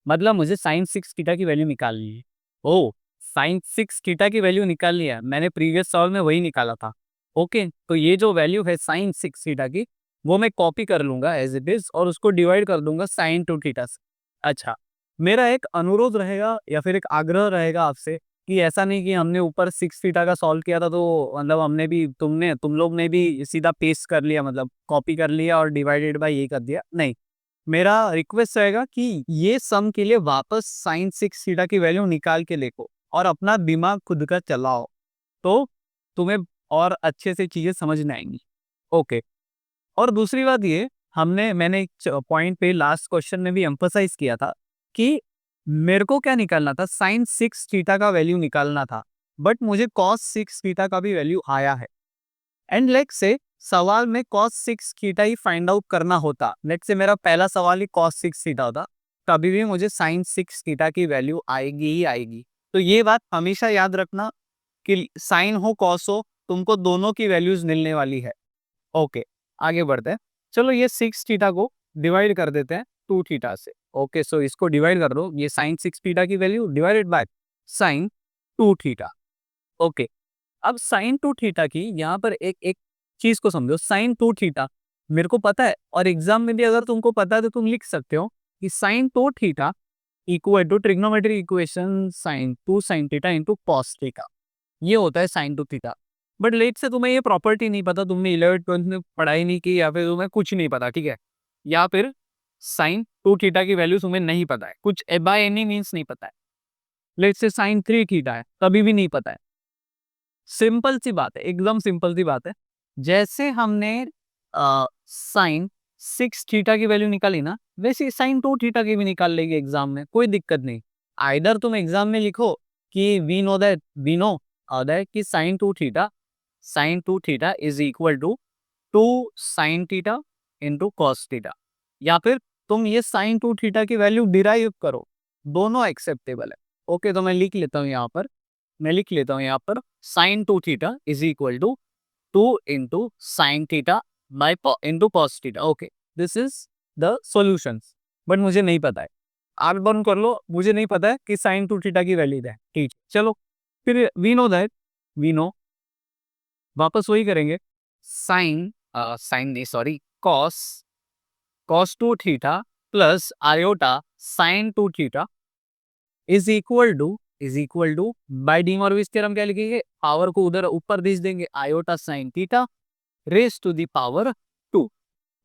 मतलब मुझे साइन 6 थीटा की वैल्यू निकालनी है। ओह, साइन 6 थीटा की वैल्यू निकालनी है, मैंने प्रीवियस सवाल में वही निकाला था। ओके, तो ये जो वैल्यू है साइन 6 थीटा की, वो मैं कॉपी कर लूंगा एज इट इज और उसको डिवाइड कर दूंगा साइन 2 थीटा से। अच्छा, मेरा एक अनुरोध रहेगा या फिर एक आग्रह रहेगा आपसे कि ऐसा नहीं कि हमने ऊपर 6 थीटा का सॉल्व किया था तो मतलब हमने भी तुम लोग ने भी सीधा पेस्ट कर लिया, मतलब कॉपी कर लिया और डिवाइडेड बाय ये कर दिया। नहीं, मेरा रिक्वेस्ट रहेगा कि ये सम के लिए वापस साइन 6 थीटा की वैल्यू निकाल के देखो और अपना दिमाग खुद का चलाओ, तो तुम्हें और अच्छे से चीजें समझ में आएंगी। ओके, और दूसरी बात ये, मैंने एक पॉइंट पे लास्ट क्वेश्चन में भी एम्फसाइज किया था कि मेरे को क्या निकालना था, साइन 6 थीटा का वैल्यू निकालना था, बट मुझे कॉस 6 थीटा का भी वैल्यू आया है। एंड लेट्स से सवाल में cos 6 थीटा ही फाइंड आउट करना होता, लेट्स से मेरा पहला सवाल ही cos 6 थीटा होता, तभी भी मुझे sin 6 थीटा की वैल्यू आएगी ही आएगी। तो ये बात हमेशा याद रखना कि साइन हो cos हो, तुमको दोनों की वैल्यूज मिलने वाली है। ओके, आगे बढ़ते हैं। चलो ये 6 थीटा को डिवाइड कर देते हैं 2 थीटा से। ओके, सो इसको डिवाइड कर दो, ये sin 6 थीटा की value divided by sin 2 theta. Okay, अब साइन 2 थीटा की यहाँ पर एक एक चीज को समझो, साइन 2 थीटा मेरे को पता है और एग्जाम में भी अगर तुमको पता है तो तुम लिख सकते हो कि sine 2 theta equal to trigonometry equation sine 2 sine theta into cos theta, ये होता है साइन 2 थीटा। बट लेट से तुम्हें ये प्रॉपर्टी नहीं पता, तुमने 11th-12th में पढ़ाई नहीं की या फिर तुम्हें कुछ नहीं पता, ठीक है, या फिर साइन 2 थीटा की वैल्यू तुम्हें नहीं पता है, कुछ बाय एनी मीन्स नहीं पता है, लेट से साइन 3 थीटा है तभी भी नहीं पता है। सिंपल सी बात है, एकदम सिंपल सी बात है। जैसे हमने साइन 6 थीटा की वैल्यू निकाली ना, वैसे साइन 2 थीटा की भी निकाल लेंगे एग्जाम में, कोई दिक्कत नहीं। आइदर तुम एग्जाम में लिखो कि वी नो दैट कि sine 2 theta is equal to 2 sine theta into cos theta, या फिर तुम ये साइन 2 थीटा की वैल्यू डिराइव करो, दोनों एक्सेप्टेबल है। ओके, तो मैं लिख लेता हूँ यहाँ पर, sine 2 theta is equal to 2 into sine theta by into cos theta. Okay, this is the solution, but मुझे नहीं पता है, आप बंद कर लो, मुझे नहीं पता है कि साइन 2 थीटा की वैल्यू है। ठीक, चलो फिर वी नो वापस वही करेंगे, साइन नहीं sorry cos cos 2 theta plus iota sine 2 theta is equal to by de Moivre's theorem क्या लिखेंगे, पावर को उधर ऊपर भेज देंगे, iota sine theta raise to the power 2।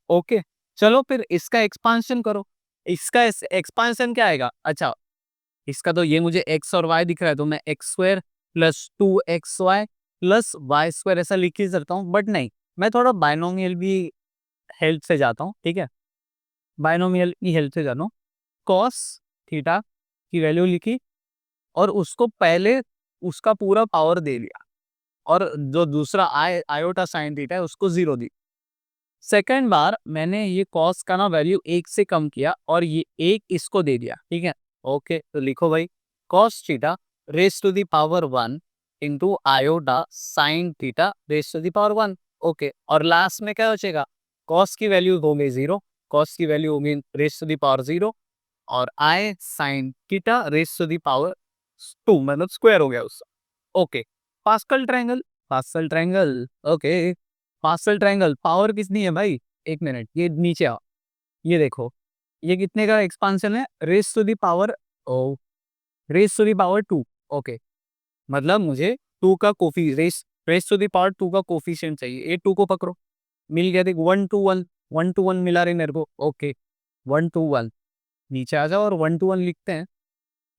Okay, चलो फिर इसका एक्सपांशन करो, इसका एक्सपांशन क्या आएगा, अच्छा इसका तो ये मुझे x और y दिख रहा है, तो मैं x square plus 2xy plus Y square ऐसा लिख ही सकता हूँ, बट नहीं, मैं थोड़ा बायनोमियल भी हेल्प से जाता हूँ, ठीक है, बायनोमियल की हेल्प से जाता हूँ। कॉस थीटा की वैल्यू लिखी और उसको पहले उसका पूरा पावर दे लिया और जो दूसरा आयोटा साइन थीटा है उसको 0 दी। सेकेंड बार मैंने ये कॉस का ना वैल्यू 1 से कम किया और ये 1 इसको दे दिया, ठीक है। ओके, तो लिखो भाई cos theta raise to the power 1 into iota sine theta raise to the power 1। Okay, और लास्ट में क्या बचेगा, कॉस की वैल्यू हो गई 0, कॉस की वैल्यू होगी रेस टू दी पावर 0 और I sine theta raise to the power 2, मतलब स्क्वायर हो गया उसका। Okay, Pascal triangle, okay, Pascal triangle power कितनी है भाई, एक मिनट, ये नीचे आओ, ये देखो, ये कितने का एक्सपांशन है, raise to the power o raise to the power 2। Okay, मतलब मुझे 2 का कोफी रेस टू दी पावर 2 का कोफिशिएंट चाहिए, ये 2 को पकड़ो, मिल गया, देख 1 to 1 मिला रहे मेरे को। ओके, 1 to 1 नीचे आ जाओ और 1 to 1 लिखते हैं,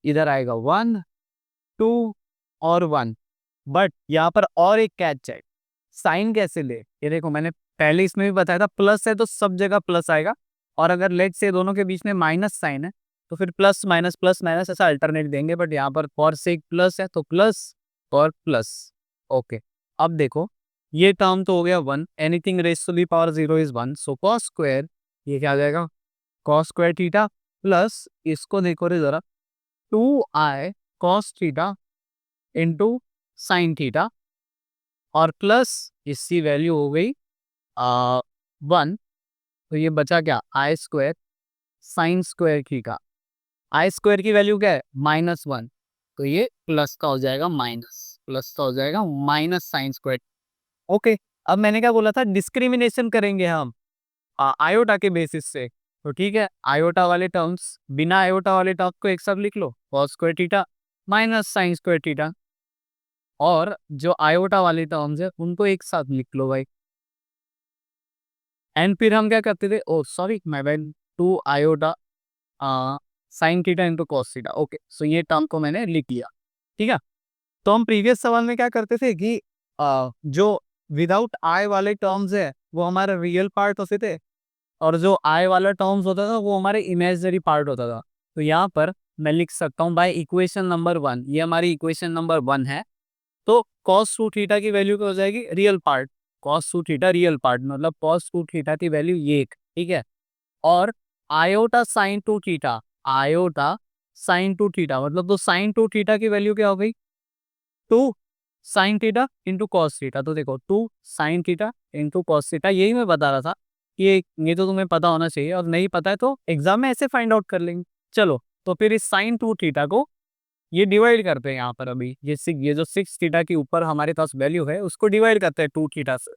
इधर आएगा 1 2 और 1, बट यहाँ पर और एक कैच है, साइन कैसे ले, ये देखो मैंने पहले इसमें भी बताया था, प्लस है तो सब जगह प्लस आएगा, और अगर लेट से दोनों के बीच में माइनस साइन है तो फिर प्लस माइनस ऐसा अल्टरनेट देंगे, बट यहाँ पर फॉर से प्लस है तो प्लस और प्लस। ओके, अब देखो ये टर्म तो हो गया 1, anything raise to the power 0 is 1, so cos square, ये क्या आ जाएगा, कॉस स्क्वायर थीटा प्लस इसको देखो रे जरा, 2i cos theta into sine theta और प्लस इसकी वैल्यू हो गई 1, तो ये बचा क्या, आई square sine square theta. I square की वैल्यू क्या है, -1, तो ये प्लस का हो जाएगा, प्लस का हो जाएगा माइनस साइन स्क्वायर। ओके, अब मैंने क्या बोला था, डिस्क्रिमिनेशन करेंगे हम आयोटा के बेसिस से, तो ठीक है, आयोटा वाले टर्म्स, बिना आयोटा वाले टर्म को एक साथ लिख लो, cos square theta minus sine square theta, और जो आयोटा वाले टर्म्स है उनको एक साथ लिख लो भाई। एंड फिर हम क्या करते थे, oh sorry my bad, 2 sine theta into cos theta. Okay, so ये टर्म को मैंने लिख लिया, ठीक है। तो हम प्रीवियस सवाल में क्या करते थे कि जो विदाउट आई वाले टर्म्स है वो हमारा रियल पार्ट होते थे, और जो आई वाला टर्म्स होता था वो हमारे इमेजिनरी पार्ट होता था। तो यहाँ पर मैं लिख सकता हूँ बाय इक्वेशन नंबर 1, ये हमारी इक्वेशन नंबर 1 है। तो cos 2 थीटा की वैल्यू क्या हो जाएगी, real part, cos 2 theta real part, मतलब cos 2 थीटा की वैल्यू ये एक, ठीक है। और iota sine 2 theta, iota sine 2 theta मतलब, तो साइन 2 थीटा की वैल्यू क्या हो गई, 2 sine theta into cos theta. तो देखो 2 sine theta into cos theta, यही मैं बता रहा था कि ये तो तुम्हें पता होना चाहिए, और नहीं पता है तो एग्जाम में ऐसे फाइंड आउट कर लेंगे। चलो, तो फिर इस साइन 2 थीटा को ये डिवाइड करते हैं यहाँ पर, अभी ये जो 6 थीटा के ऊपर हमारे पास वैल्यू है उसको डिवाइड करते हैं 2 थीटा से।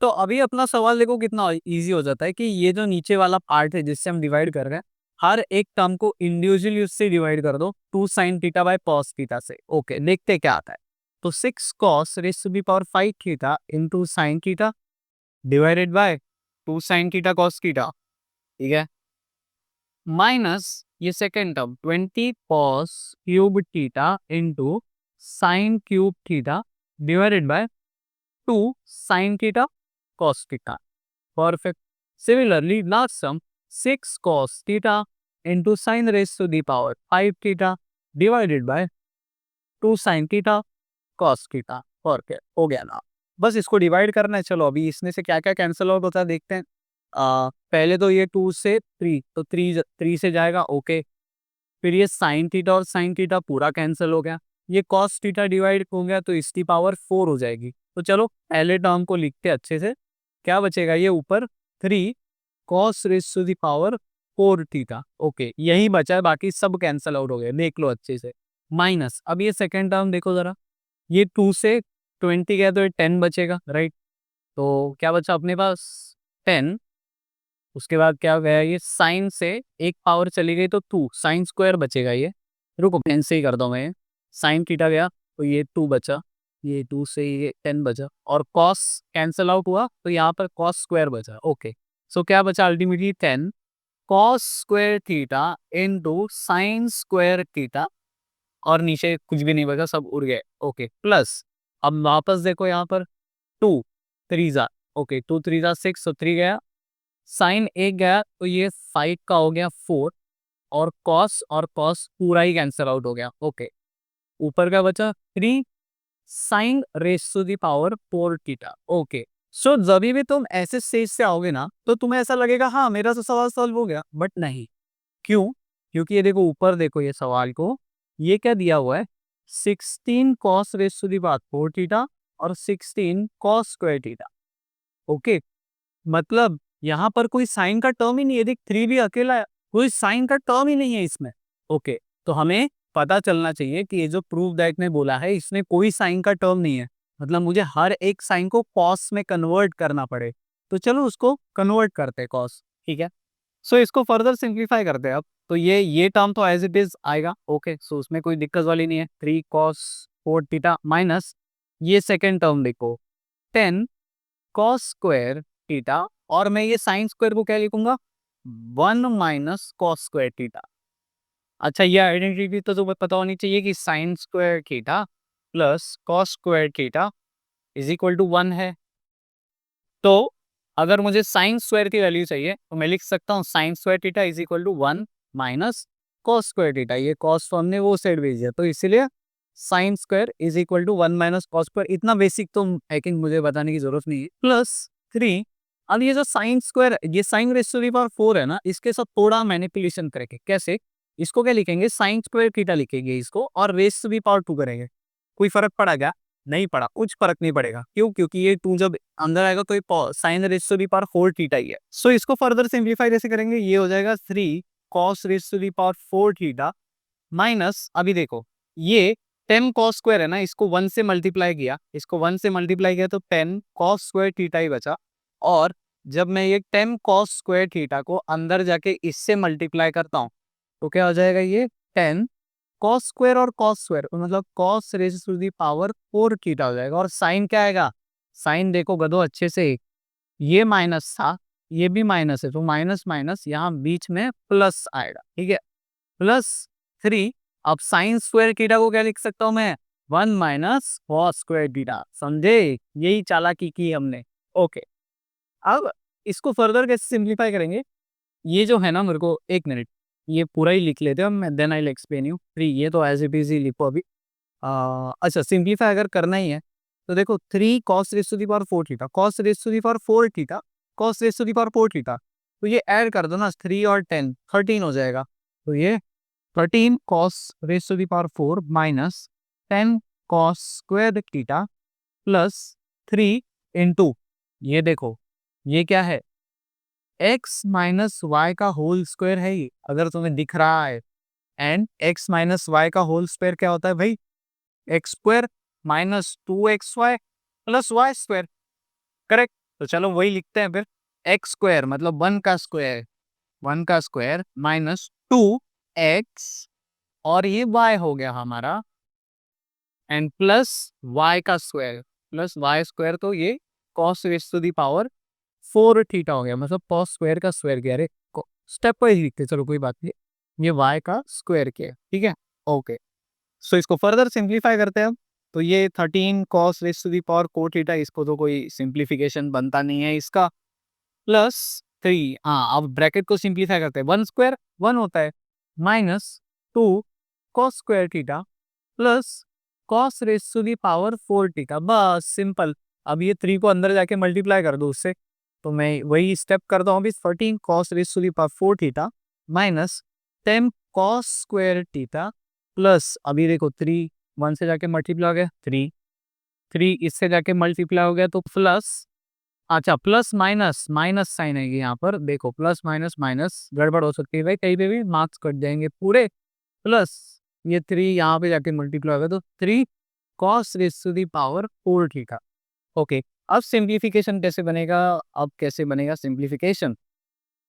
तो अभी अपना सवाल देखो कितना इजी हो जाता है कि ये जो नीचे वाला पार्ट है जिससे हम डिवाइड कर रहे हैं, हर एक टर्म को इंडिविजुअली उससे डिवाइड कर दो 2 sine theta by cos theta से। ओके, देखते हैं क्या आता है। तो 6 cos raise to the power 5 theta into sine theta divided by 2 sine theta cos theta, ठीक है, माइनस ये second term 20 cos cube theta into sine cube theta divided by 2 sine theta cos theta. Perfect. Similarly, last sum 6 cos theta into sin raised to the power 5 theta divided by 2 sin theta cos theta. Perfect. हो गया ना, बस इसको divide करना है। चलो अभी इसमें से क्या क्या कैंसिल आउट होता है देखते हैं। पहले तो ये 2 से 3, तो 3 से जाएगा, ओके। फिर ये साइन थीटा और साइन थीटा पूरा कैंसिल हो गया, ये कॉस थीटा डिवाइड हो गया तो इसकी पावर 4 हो जाएगी। तो चलो पहले टर्म को लिखते हैं अच्छे से, क्या बचेगा, ये ऊपर 3 cos raise to the power 4 theta. Okay, यही बचा है, बाकी सब कैंसिल आउट हो गए, देख लो अच्छे से। माइनस, अब ये सेकेंड टर्म देखो जरा, ये 2 से 20 गया तो ये 10 बचेगा, राइट। तो क्या बचा अपने पास, 10। उसके बाद क्या गया, ये साइन से एक पावर चली गई तो 2 साइन स्क्वायर बचेगा, ये रुको पेन से ही कर दो मैं, साइन थीटा गया तो ये 2 बचा, ये 2 से ये 10 बचा, और कॉस कैंसिल आउट हुआ तो यहाँ पर कॉस स्क्वायर बचा। ओके, सो क्या बचा ultimately 10 cos square theta into sign square theta, और नीचे कुछ भी नहीं बचा, सब उड़ गए। ओके, प्लस अब वापस देखो यहाँ पर 2 3 जा, ओके 2 3 जा 6, तो 3 गया, साइन एक गया तो ये 5 का हो गया 4, और कॉस पूरा ही कैंसिल आउट हो गया। ओके, ऊपर का बचा 3 sine raise to the power 4 theta. Okay, so जब भी तुम ऐसे स्टेज से आओगे ना तो तुम्हें ऐसा लगेगा हाँ मेरा तो सवाल सॉल्व हो गया, बट नहीं। क्यों, क्योंकि ये देखो ऊपर देखो ये सवाल को, ये क्या दिया हुआ है, 16 cos raise to the power 4 theta और 16 कॉस स्क्वायर थीटा। ओके, मतलब यहाँ पर कोई साइन का टर्म ही नहीं है, देख 3 भी अकेला है, कोई साइन का टर्म ही नहीं है इसमें। ओके, तो हमें पता चलना चाहिए कि ये जो प्रूफ दैट ने बोला है इसमें कोई साइन का टर्म नहीं है, मतलब मुझे हर एक साइन को कॉस में कन्वर्ट करना पड़े। तो चलो उसको कन्वर्ट करते हैं कॉस, ठीक है। सो इसको फर्दर सिंप्लीफाई करते हैं अब, तो ये टर्म तो एज इट इज आएगा। ओके, सो उसमें कोई दिक्कत वाली नहीं है, 3 कॉस 4 थीटा माइनस ये सेकेंड टर्म देखो 10 कॉस स्क्वायर थीटा, और मैं ये साइन स्क्वायर को क्या लिखूंगा, 1 माइनस कॉस स्क्वायर थीटा। अच्छा, ये आइडेंटिटी तो तुम्हें पता होनी चाहिए कि sine square theta plus cos square theta is equal to 1 है। तो अगर मुझे साइन स्क्वायर की वैल्यू चाहिए तो मैं लिख सकता हूँ sine square theta is equal to 1 minus cos square theta, ये कॉस तो हमने वो साइड भेज दिया तो इसीलिए sine square is equal to 1 minus cos square. इतना बेसिक तो हैकिंग मुझे बताने की जरूरत नहीं है। +3, अब ये जो साइन स्क्वायर, ये sine raise to the power 4 है ना, इसके साथ थोड़ा मैनिपुलेशन करेंगे। कैसे? इसको क्या लिखेंगे, साइन स्क्वायर थीटा लिखेंगे इसको, और रेज़ टू दी पावर 2 करेंगे। कोई फर्क पड़ा क्या? नहीं पड़ा, कुछ फर्क नहीं पड़ेगा। क्यों? क्योंकि ये 2 जब अंदर आएगा तो ये sine raise to the power 4 theta ही है। सो इसको फर्दर सिंप्लीफाई कैसे करेंगे, ये हो जाएगा 3 cos raise to the power 4 theta minus, अभी देखो ये 10 कॉस स्क्वायर है ना, इसको 1 से मल्टीप्लाई किया, इसको 1 से मल्टीप्लाई किया तो 10 कॉस स्क्वायर थीटा ही बचा। और जब मैं ये 10 कॉस स्क्वायर थीटा को अंदर जाके इससे मल्टीप्लाई करता हूँ तो क्या हो जाएगा, ये 10 कॉस स्क्वायर और कॉस स्क्वायर मतलब cos raise to the power 4 theta हो जाएगा। और साइन क्या आएगा, साइन देखो गधो अच्छे से, ये माइनस था, ये भी माइनस है, तो माइनस माइनस यहाँ बीच में प्लस आएगा। ठीक है, +3। अब साइन स्क्वायर थीटा को क्या लिख सकता हूं मैं, 1 माइनस कॉस स्क्वायर थीटा। समझे? यही चालाकी की हमने। ओके, अब इसको फर्दर कैसे सिंप्लीफाई करेंगे, ये जो है ना, मेरे को एक मिनट ये पूरा ही लिख लेते हैं हम, then I will explain you. 3 ये तो एज इट इज ही लिखो अभी। अच्छा, सिंप्लीफाई अगर करना ही है तो देखो 3 cos raise to the power 4 theta, cos raise to the power 4 theta, cos raise to the power 4 theta, तो ये ऐड कर दो ना, 3 और 10 13 हो जाएगा। तो ये 13 cos raise to the power 4 minus 10 cos square theta plus 3 into, ये देखो ये क्या है, एक्स माइनस वाई का होल स्क्वायर है ये, अगर तुम्हें दिख रहा है। एंड एक्स माइनस वाई का होल स्क्वायर क्या होता है भाई, x square minus 2xy plus Y square. Correct? तो चलो वही लिखते हैं फिर, एक्स स्क्वायर मतलब 1 का स्क्वायर, 1 का स्क्वायर माइनस 2x, और ये y हो गया हमारा, एंड प्लस y का स्क्वायर, प्लस वाई स्क्वायर, तो ये cos raise to the power 4 theta हो गया, मतलब cos स्क्वायर का स्क्वायर किया। अरे स्टेप वाइज लिखते, चलो कोई बात नहीं, ये y का स्क्वायर किया। ठीक है, ओके। सो इसको फर्दर सिंप्लीफाई करते हैं अब। तो ये 13 cos raise to the power 4 theta, इसको तो कोई सिंप्लीफिकेशन बनता नहीं है इसका, +3। हाँ, अब ब्रैकेट को सिंप्लीफाई करते हैं, 1 स्क्वायर 1 होता है, minus 2 cos square theta plus cos raise to the power 4 theta, बस सिंपल। अब ये 3 को अंदर जाके मल्टीप्लाई कर दो उससे, तो मैं वही स्टेप करता हूँ अभी, 13 cos raise to the power 4 theta minus 10 cos square theta plus, अभी देखो 3 1 से जाके मल्टीप्लाई हो गया, 3 3 इससे जाके मल्टीप्लाई हो गया तो प्लस, अच्छा प्लस माइनस माइनस साइन आएगी यहाँ पर, देखो प्लस माइनस माइनस गड़बड़ हो सकती है भाई, कहीं पे भी मार्क्स कट जाएंगे पूरे। प्लस ये 3 यहाँ पे जाके मल्टीप्लाई होगा तो 3 cos raise to the power 4 theta. Okay, अब सिंप्लीफिकेशन कैसे बनेगा, अब कैसे बनेगा simplification,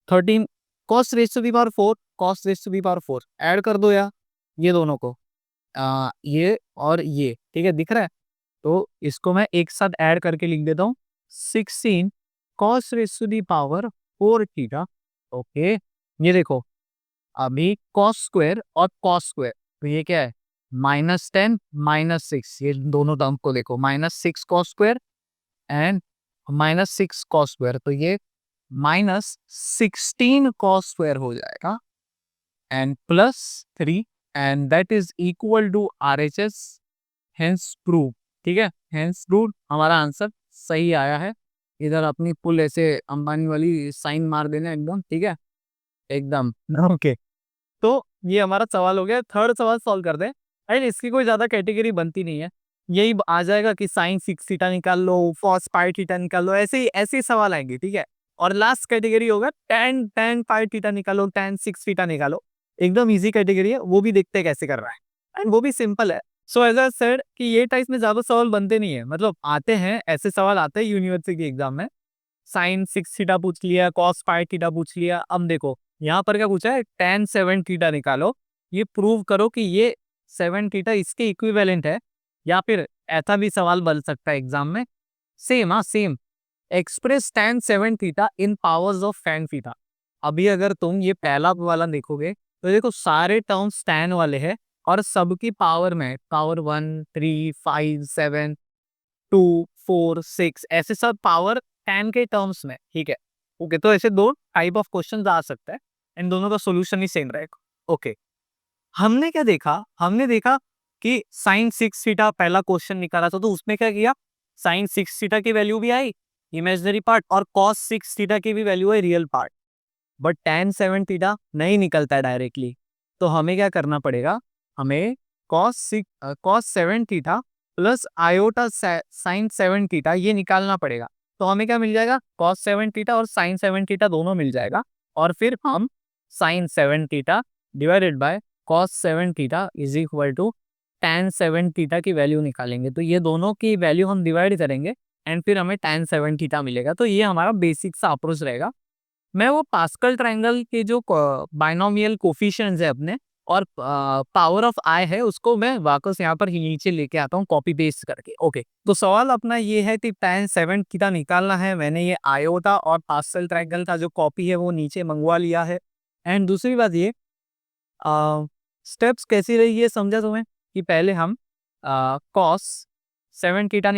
13 cos raise to the power 4, cos raise to the power 4 add कर दो यार, ये दोनों को, ये और ये, ठीक है दिख रहा है, तो इसको मैं एक साथ ऐड करके लिख देता हूँ, 16 cos raise to the power 4 theta. Okay, ये देखो अभी कॉस स्क्वायर और कॉस स्क्वायर, तो ये क्या है, -10 -6, ये दोनों टर्म को देखो, -6 cos square and -6 cos square, तो ये -16 कॉस स्क्वायर हो जाएगा and +3, and that is equal to RHS, hence prove. ठीक है, हेंस प्रूव, हमारा आंसर सही आया है। इधर अपनी पुल ऐसे अंबानी वाली साइन मार देना एकदम, ठीक है एकदम। ओके, तो ये हमारा सवाल हो गया। थर्ड सवाल सॉल्व कर दें, एंड इसकी कोई ज्यादा कैटेगरी बनती नहीं है, यही आ जाएगा कि साइन 6 थीटा निकाल लो, कॉस पाई थीटा निकाल लो, ऐसे ही सवाल आएंगे। ठीक है, और लास्ट कैटेगरी होगा tan tan पाई थीटा निकालो, tan 6 थीटा निकालो, एकदम इजी कैटेगरी है, वो भी देखते हैं कैसे कर रहा है, एंड वो भी सिंपल है। सो एज आई सेड कि ये टाइप में ज्यादा सवाल बनते नहीं है, मतलब आते हैं, ऐसे सवाल आते हैं यूनिवर्सिटी एग्जाम में, साइन 6 थीटा पूछ लिया, कॉस पाई थीटा पूछ लिया। अब देखो यहाँ पर क्या पूछा है, tan 7 थीटा निकालो, ये प्रूव करो कि ये 7 थीटा इसके इक्विवेलेंट है, या फिर ऐसा भी सवाल बन सकता है एग्जाम में, सेम, हाँ same, express tan 7 theta in powers of tan theta. अभी अगर तुम ये पहला वाला देखोगे तो देखो सारे टर्म्स tan वाले हैं, और सबकी पावर में, पावर 1 3 5 7 2 4 6, ऐसे सब पावर tan के टर्म्स में। ठीक है, ओके, तो ऐसे दो टाइप ऑफ क्वेश्चन आ सकता है, इन दोनों का सोल्यूशन ही सेम रहेगा। ओके, हमने क्या देखा, हमने देखा कि साइन 6 थीटा पहला क्वेश्चन निकाला था, तो उसमें क्या किया, साइन 6 थीटा की वैल्यू भी आई इमेजिनरी पार्ट, और कॉस 6 थीटा की भी वैल्यू है real part, but tan 7 theta नहीं निकलता है डायरेक्टली। तो हमें क्या करना पड़ेगा, हमें cos 7 theta plus iota sine 7 theta ये निकालना पड़ेगा। तो हमें क्या मिल जाएगा, cos 7 थीटा और साइन 7 थीटा दोनों मिल जाएगा, और फिर हम sine 7 theta divided by cos 7 theta is equal to tan 7 theta की वैल्यू निकालेंगे। तो ये दोनों की वैल्यू हम डिवाइड करेंगे एंड फिर हमें tan 7 थीटा मिलेगा। तो ये हमारा बेसिक सा अप्रोच रहेगा। मैं वो पास्कल ट्रायंगल के जो बाइनोमियल कोफिशिएंट्स है अपने और पावर ऑफ आई है उसको मैं वापस यहाँ पर नीचे लेके आता हूँ कॉपी पेस्ट करके। ओके, तो सवाल अपना ये है कि tan 7 थीटा निकालना है। मैंने ये आयोटा और पास्कल ट्रायंगल का जो कॉपी है वो नीचे मंगवा लिया है। एंड दूसरी बात ये स्टेप्स कैसी रही ये समझा तुम्हें, कि पहले हम cos 7 theta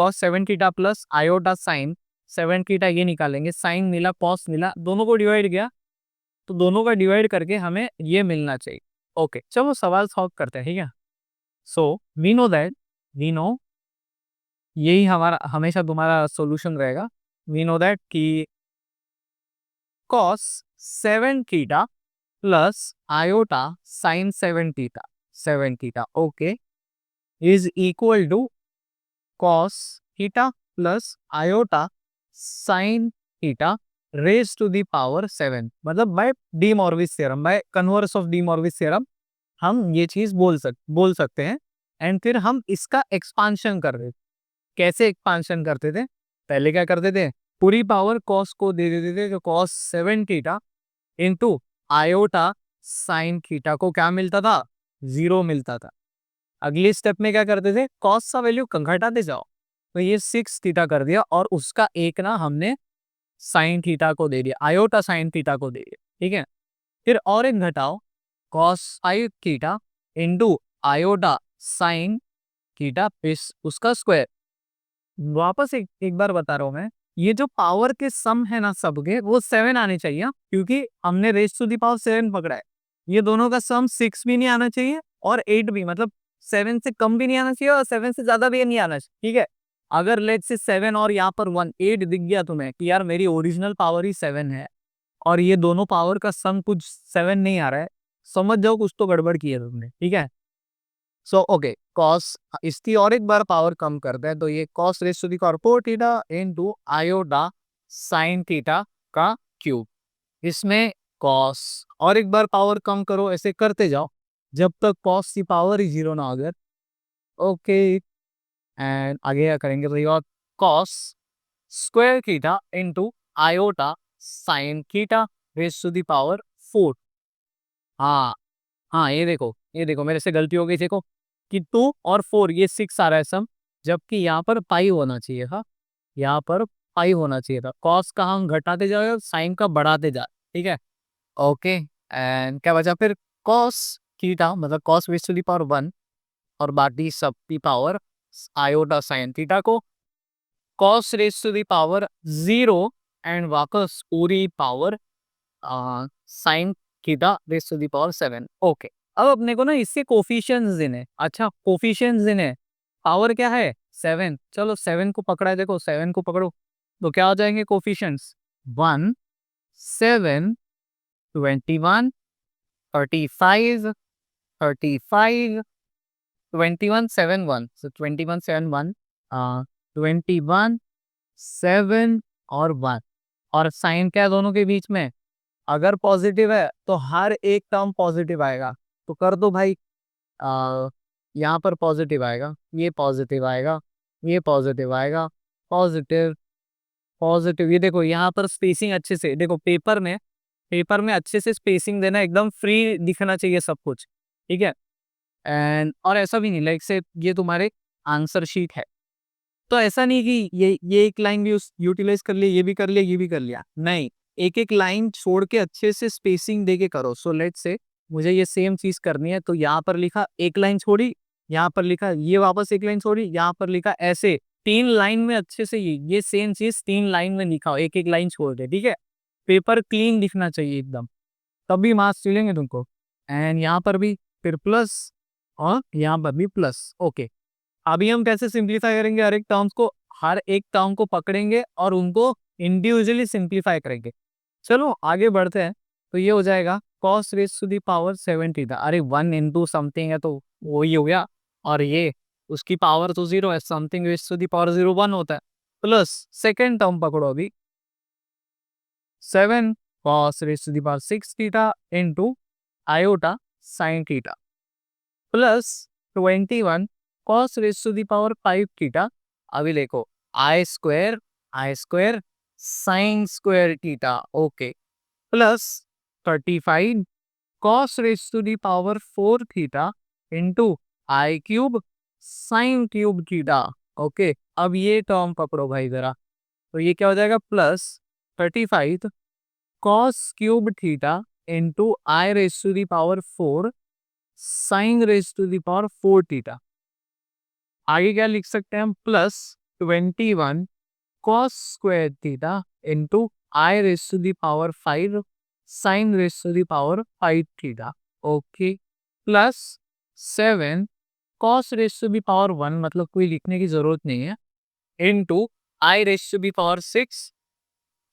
cos 7 theta plus iota sine 7 theta ये निकालेंगे, साइन मिला कॉस मिला, दोनों को डिवाइड किया, तो दोनों का डिवाइड करके हमें ये मिलना चाहिए। ओके, चलो सवाल सॉल्व करते हैं, ठीक है। सो वी नो यही हमारा हमेशा तुम्हारा सॉल्यूशन रहेगा। वी नो दैट कि cos 7 theta plus iota sine 7 theta okay is equal to cos theta plus iota sine theta raise to the power 7, मतलब by de Moivre's theorem, by converse of de Moivre's theorem हम ये चीज बोल सकते हैं। And फिर हम इसका एक्सपांशन कर देते। कैसे एक्सपांशन करते थे, पहले क्या करते थे, पूरी पावर cos को दे देते थे, तो cos 7 theta into iota sine theta को क्या मिलता था, 0 मिलता था। अगले स्टेप में क्या करते थे, cos का वैल्यू घटाते जाओ, तो ये 6 थीटा कर दिया, और उसका एक ना हमने साइन थीटा को दे दिया, आयोटा साइन थीटा को दे दिया, ठीक है। फिर और एक घटाओ, cos 5 theta into iota sine theta plus उसका स्क्वायर। वापस एक बार बता रहा हूं मैं, ये जो पावर के सम है ना सबके, वो 7 आने चाहिए, क्योंकि हमने रेज टू दी पावर 7 पकड़ा है। ये दोनों का सम 6 भी नहीं आना चाहिए और 8 भी, मतलब 7 से कम भी नहीं आना चाहिए और 7 से ज्यादा भी नहीं आना चाहिए, ठीक है। अगर लेट से 7 और यहाँ पर 1 8 दिख गया तुम्हें कि यार मेरी ओरिजिनल पावर ही 7 है और ये दोनों पावर का सम कुछ 7 नहीं आ रहा है, समझ जाओ कुछ तो गड़बड़ की है तुमने, ठीक है। सो ओके, कॉस इसकी और एक बार पावर कम करते हैं, तो ये cos raise to the power 4 theta into iota sine theta का क्यूब। इसमें कॉस और एक बार पावर कम करो, ऐसे करते जाओ जब तक कॉस की पावर ही 0 ना हो जाए। ओके, एंड आगे क्या करेंगे, तो ये cos square theta into iota sine theta raise to the power 4। हाँ हाँ, ये देखो मेरे से गलती हो गई, देखो कि 2 और 4 ये 6 आ रहा है सम, जबकि यहाँ पर पाई होना चाहिए था, यहाँ पर पाई होना चाहिए था। कॉस का हम घटाते जाए और साइन का बढ़ाते जाए, ठीक है। ओके, एंड क्या बचा फिर, कॉस थीटा मतलब cos raise to the power 1 और बाकी सब की पावर आयोटा साइन थीटा को cos raise to the power 0 and वापस पूरी power sine theta raise to the power 7। Okay, अब अपने को ना इसके कोफिशिएंट्स देने। अच्छा, कोफिशिएंट्स देने, पावर क्या है 7, चलो 7 को पकड़ा है, देखो 7 को पकड़ो तो क्या हो जाएंगे कोफिशिएंट्स, 1 7 21 35 35 21 7 1, so 21 7 1 21 7 और 1, और साइन क्या है दोनों के बीच में, अगर पॉजिटिव है तो हर एक टर्म पॉजिटिव आएगा, तो कर दो भाई। यहाँ पर पॉजिटिव आएगा, ये पॉजिटिव आएगा, ये पॉजिटिव आएगा, पॉजिटिव पॉजिटिव, ये देखो यहाँ पर स्पेसिंग अच्छे से देखो, पेपर में अच्छे से स्पेसिंग देना, एकदम फ्री दिखना चाहिए सब कुछ, ठीक है। एंड और ऐसा भी नहीं लाइक से ये तुम्हारे आंसर शीट है, तो ऐसा नहीं कि ये एक लाइन भी उस यूटिलाइज कर लिया, ये भी कर लिया, ये भी कर लिया, नहीं, एक एक लाइन छोड़ के अच्छे से स्पेसिंग दे के करो। सो लेट से मुझे ये सेम चीज करनी है, तो यहाँ पर लिखा एक लाइन छोड़ी, यहाँ पर लिखा ये वापस एक लाइन छोड़ी, यहाँ पर लिखा, ऐसे 3 लाइन में अच्छे से ये सेम चीज 3 लाइन में लिखा हो, एक एक लाइन छोड़ के, ठीक है। पेपर क्लीन दिखना चाहिए एकदम, तभी मार्क्स मिलेंगे तुमको। एंड यहाँ पर भी फिर प्लस और यहाँ पर भी प्लस। ओके, अभी हम कैसे सिंप्लीफाई करेंगे? हर एक टर्म को पकड़ेंगे और उनको इंडिविजुअली सिंप्लीफाई करेंगे। चलो आगे बढ़ते हैं। तो ये हो जाएगा cos raise to the power 7 theta. अरे 1 इंटू समथिंग है तो वही हो गया, और ये उसकी पावर तो 0 है, something raise to the power 0 1 होता है। प्लस सेकेंड टर्म पकड़ो अभी, 7 cos raise to the power 6 theta into iota sine theta plus 21 cos raise to the power 5 theta. अभी देखो I square sine square theta. Okay, plus 35 cos raise to the power 4 theta into I cube sine cube theta. Okay, अब ये term पकड़ो भाई जरा, तो ये क्या हो जाएगा? Plus 35 cos cube theta into I raise to the power 4 sine raise to the power 4 theta. आगे क्या लिख सकते हैं हम? Plus 21 cos square theta into I raise to the power 5 sine raise to the power 5 theta. Okay, plus 7 cos raise to the power 1, मतलब कोई लिखने की जरूरत नहीं है, into I raise to the power 6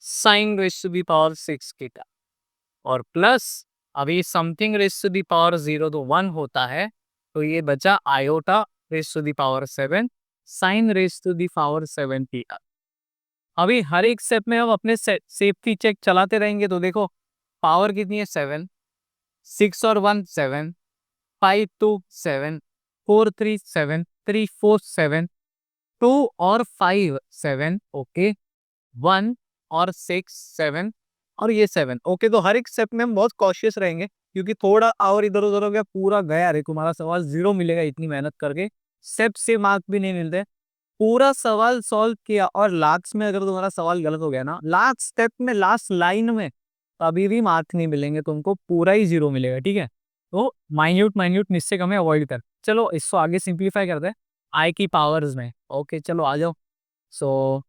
sine raise to the power 6 theta. और plus अभी something raise to the power 0 तो 1 होता है, तो ये बचा iota raise to the power 7 sine raise to the power 7 theta. अभी हर एक स्टेप में हम अपने सेफ्टी चेक चलाते रहेंगे। तो देखो पावर कितनी है? 7, 6 और 1 7, 5 2 7, 4 3 7, 3 4 7, 2 और 5 7, ओके, 1 और 6 7 और ये 7। ओके, तो हर एक स्टेप में हम बहुत कॉशियस रहेंगे, क्योंकि थोड़ा और इधर उधर हो गया पूरा गया रे, तुम्हारा सवाल 0 मिलेगा इतनी मेहनत करके, स्टेप से मार्क भी नहीं मिलते। पूरा सवाल सॉल्व किया और लास्ट में अगर तुम्हारा सवाल गलत हो गया ना, लास्ट स्टेप में लास्ट लाइन में, तो अभी भी मार्क नहीं मिलेंगे तुमको, पूरा ही 0 मिलेगा। ठीक है, तो माइन्यूट माइन्यूट मिस्टेक हमें अवॉइड कर। चलो इसको आगे सिंप्लीफाई करते हैं आई की पावर्स में। ओके चलो आ जाओ। सो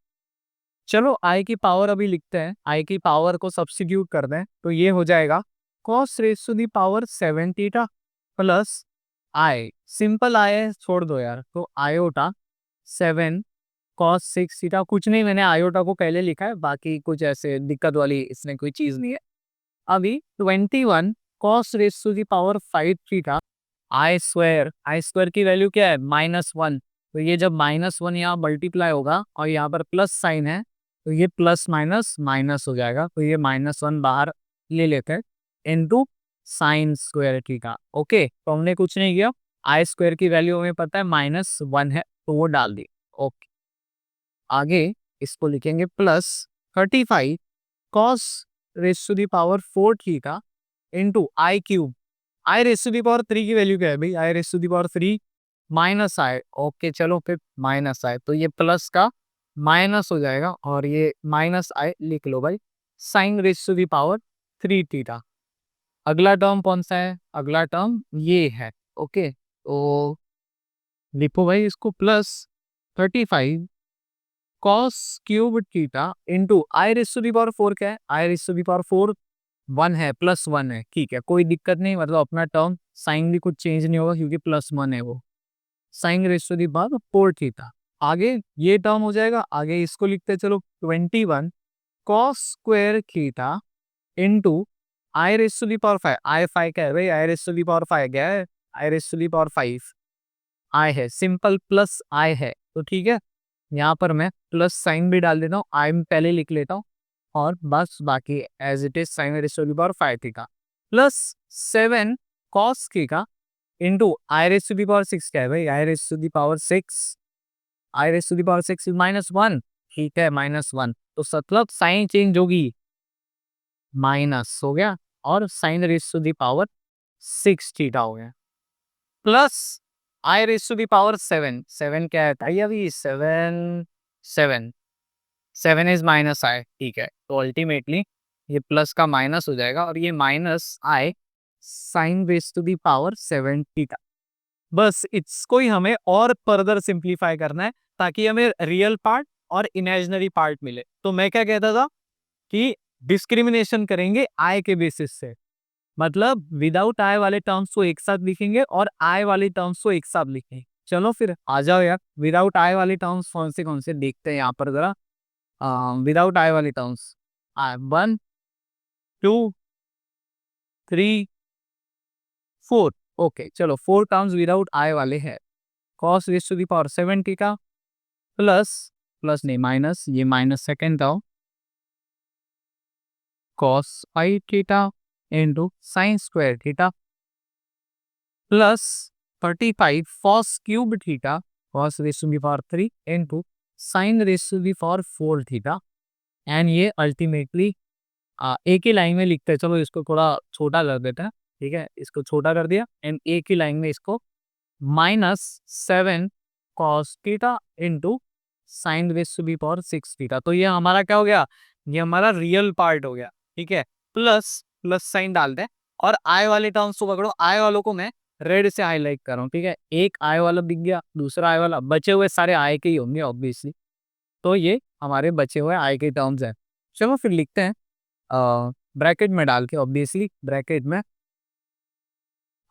चलो आई की पावर अभी लिखते हैं, आई की पावर को सब्स्टिट्यूट कर दें, तो ये हो जाएगा cos raise to the power 7 theta plus i, simple i है छोड़ दो यार, तो आयोटा 7 cos 6 थीटा। कुछ नहीं, मैंने आयोटा को पहले लिखा है, बाकी कुछ ऐसे दिक्कत वाली इसमें कोई चीज नहीं है। अभी 21 cos raise to the power 5 theta, i square की वैल्यू क्या है? -1। तो ये जब -1 यहाँ मल्टीप्लाई होगा और यहाँ पर प्लस साइन है, तो ये प्लस माइनस माइनस हो जाएगा, तो ये -1 बाहर ले लेते हैं into sine square theta. Okay, तो हमने कुछ नहीं किया, आई स्क्वायर की वैल्यू हमें पता है -1 है, तो वो डाल दी। ओके, आगे इसको लिखेंगे plus 35 cos raise to the power 4 theta into I cube, I raise to the power 3 की वैल्यू क्या है भाई? आई raise to the power 3 minus I. Okay चलो फिर माइनस आई, तो ये प्लस का माइनस हो जाएगा और ये माइनस आई लिख लो भाई, sine raise to the power 3 theta. अगला टर्म कौन सा है? अगला टर्म ये है। ओके, तो लिखो भाई इसको, plus 35 cos cube theta into I raise to the power 4 क्या है? I raise to the power 4 1 है, +1 है, ठीक है कोई दिक्कत नहीं, मतलब अपना टर्म साइन भी कुछ चेंज नहीं होगा क्योंकि +1 है वो, sine raise to the power 4 theta. आगे ये टर्म हो जाएगा, आगे इसको लिखते हैं चलो, 21 cos square theta into I raise to the power 5। I 5 क्या है भाई? आई रेज टू दी पावर 5 क्या है? I raise to the power 5 i है, सिंपल प्लस आई है, तो ठीक है, यहाँ पर मैं प्लस साइन भी डाल देता हूँ, आई में पहले लिख लेता हूँ, और बस बाकी as it is sine raise to the power 5 theta plus 7 cos theta into I raise to the power 6 क्या है भाई? आई raise to the power 6, I raise to the power 6 -1, ठीक है -1, तो मतलब साइन चेंज होगी, माइनस हो गया और sine raise to the power 6 theta हो गया, plus i raise to the power 7, 7 क्या है भाई? अभी 7 7 7 इज माइनस आई, ठीक है, तो अल्टीमेटली ये प्लस का माइनस हो जाएगा और ये minus i sine raise to the power 7 theta. बस इसको ही हमें और फर्दर सिंप्लीफाई करना है ताकि हमें रियल पार्ट और इमेजिनरी पार्ट मिले। तो मैं क्या कहता था कि डिस्क्रिमिनेशन करेंगे आई के बेसिस से, मतलब विदाउट आई वाले टर्म्स को एक साथ लिखेंगे और आई वाले टर्म्स को एक साथ लिखेंगे। चलो फिर आ जाओ यार, विदाउट आई वाले टर्म्स कौन से देखते हैं यहाँ पर जरा। विदाउट आई वाले टर्म्स 1 2 3 4। ओके चलो 4 टर्म्स विदाउट आई वाले हैं। Cos raise to the power 7 theta plus, plus नहीं माइनस, ये minus second term cos 5 theta into sine square theta plus 35 cos cube theta cos raise to the power 3 into sine raise to the power 4 theta. And ये ultimately एक ही line में लिखते हैं। चलो इसको थोड़ा छोटा कर देते हैं, ठीक है, इसको छोटा कर दिया एंड एक ही लाइन में इसको -7 cos theta into sine raise to the power 6 theta. तो ये हमारा क्या हो गया, ये हमारा रियल पार्ट हो गया, ठीक है। प्लस प्लस साइन डाल दें और आई वाले टर्म्स को पकड़ो, आई वालों को मैं रेड से हाईलाइट कर रहा हूँ, ठीक है। एक आई वाला दिख गया, दूसरा आई वाला, बचे हुए सारे आई के ही होंगे ऑब्वियसली। तो ये हमारे बचे हुए आई के टर्म्स हैं। चलो फिर लिखते हैं ब्रैकेट में डाल के, ऑब्वियसली ब्रैकेट में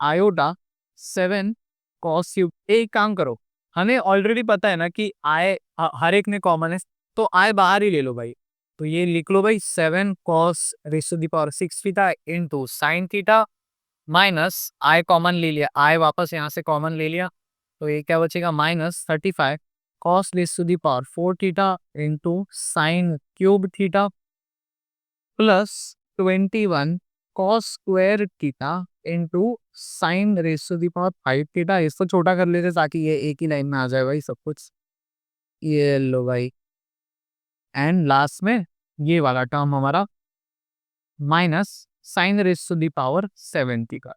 आयोटा 7 कॉस क्यूब। एक काम करो, हमें ऑलरेडी पता है ना कि आई हर एक में कॉमन है, तो आई बाहर ही ले लो भाई। तो ये लिख लो भाई 7 cos raise to the power 6 theta into sine theta minus i common ले लिया, आई वापस यहाँ से कॉमन ले लिया, तो ये क्या बचेगा -35 cos raise to the power 4 theta into sine cube theta plus 21 cos square theta into sine raise to the power 5 theta. इसको छोटा कर लेते ताकि ये एक ही लाइन में आ जाए भाई सब कुछ। ये लो भाई, एंड लास्ट में ये वाला टर्म हमारा minus sine raise to the power 7 theta.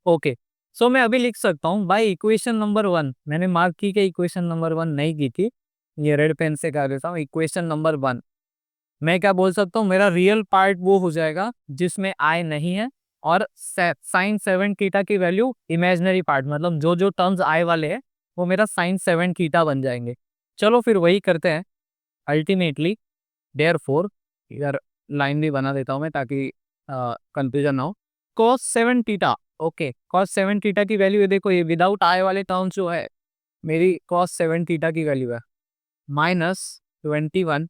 Okay, so मैं अभी लिख सकता हूँ भाई इक्वेशन नंबर 1 मैंने मार्क की कि इक्वेशन नंबर 1 नहीं की थी, ये रेड पेन से कर देता हूँ। इक्वेशन नंबर 1 मैं क्या बोल सकता हूँ, मेरा रियल पार्ट वो हो जाएगा जिसमें आई नहीं है और साइन 7 थीटा की वैल्यू इमेजिनरी पार्ट, मतलब जो जो टर्म्स आई वाले हैं वो मेरा साइन 7 थीटा बन जाएंगे। चलो फिर वही करते हैं अल्टीमेटली। देयरफॉर इधर लाइन भी बना देता हूँ मैं ताकि कंफ्यूजन ना हो। Cos 7 theta, okay, cos 7 theta की वैल्यू ये देखो, ये विदाउट आई वाले टर्म्स जो है मेरी कॉस 7 थीटा की वैल्यू है -21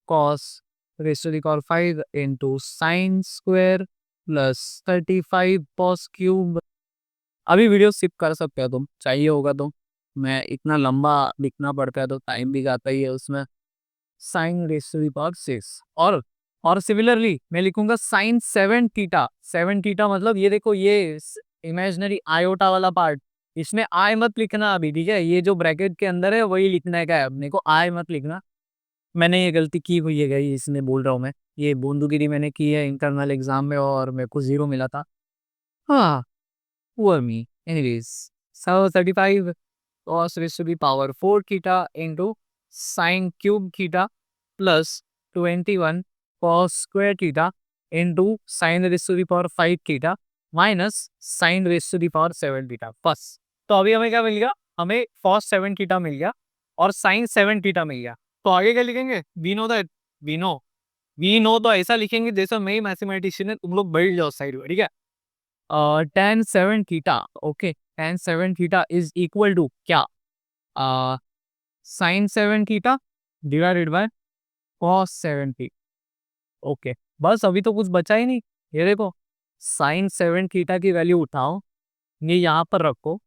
cos raise to the power 5 into sine square plus 35 cos cube. अभी वीडियो स्किप कर सकते हो तुम, चाहिए होगा तो, मैं इतना लंबा लिखना पड़ता है तो टाइम भी जाता ही है उसमें। Sine raise to the power 6 और सिमिलरली मैं लिखूंगा साइन 7 थीटा। 7 थीटा मतलब ये देखो, ये इमेजिनरी आयोटा वाला पार्ट, इसमें आई मत लिखना अभी, ठीक है। ये जो ब्रैकेट के अंदर है वही लिखना है अपने को, आई मत लिखना। मैंने ये गलती की हुई है गाइस, इसमें बोल रहा हूँ मैं, ये बूंदूगिरी मैंने की है इंटरनल एग्जाम में और मेरे को 0 मिला था। हाँ, poor me. Anyways, so 35 cos raised to the power 4 theta into sin cube theta plus 21 cos square theta into sin raised to the power 5 theta minus sin raised to the power 7 theta। बस, तो अभी हमें क्या मिल गया, हमें cos 7 theta मिल गया और sin 7 theta मिल गया। तो आगे क्या लिखेंगे, we know that, we know तो ऐसा लिखेंगे जैसे मैं ही मैथमेटिशियन है, तुम लोग बैठ जाओ साइड में, ठीक है। tan 7 theta, okay, tan 7 theta is equal to क्या, sine 7 theta divided by cos 7 theta. Okay, बस अभी तो कुछ बचा ही नहीं। ये देखो, साइन 7 थीटा की वैल्यू उठाओ, ये यहाँ पर रखो,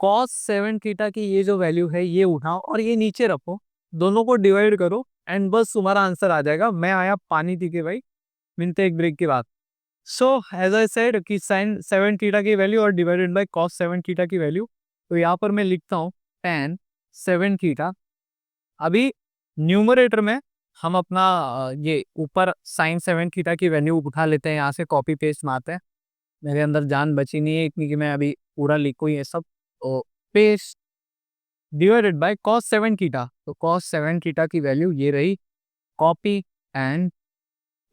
कॉस 7 थीटा की ये जो वैल्यू है ये उठाओ और ये नीचे रखो, दोनों को डिवाइड करो एंड बस तुम्हारा आंसर आ जाएगा। मैं आया पानी पी के भाई, मिलते एक ब्रेक के बाद। सो एज आई सेड कि साइन 7 थीटा की वैल्यू और डिवाइडेड बाय कॉस 7 थीटा की वैल्यू, तो यहाँ पर मैं लिखता हूँ tan 7 थीटा। अभी न्यूमरेटर में हम अपना ये ऊपर साइन 7 थीटा की वैल्यू उठा लेते हैं, यहाँ से कॉपी पेस्ट मारते हैं। मेरे अंदर जान बची नहीं है इतनी कि मैं अभी पूरा लिखूँ ये सब, तो paste divided by cos 7 theta. तो कॉस 7 थीटा की वैल्यू ये रही, कॉपी एंड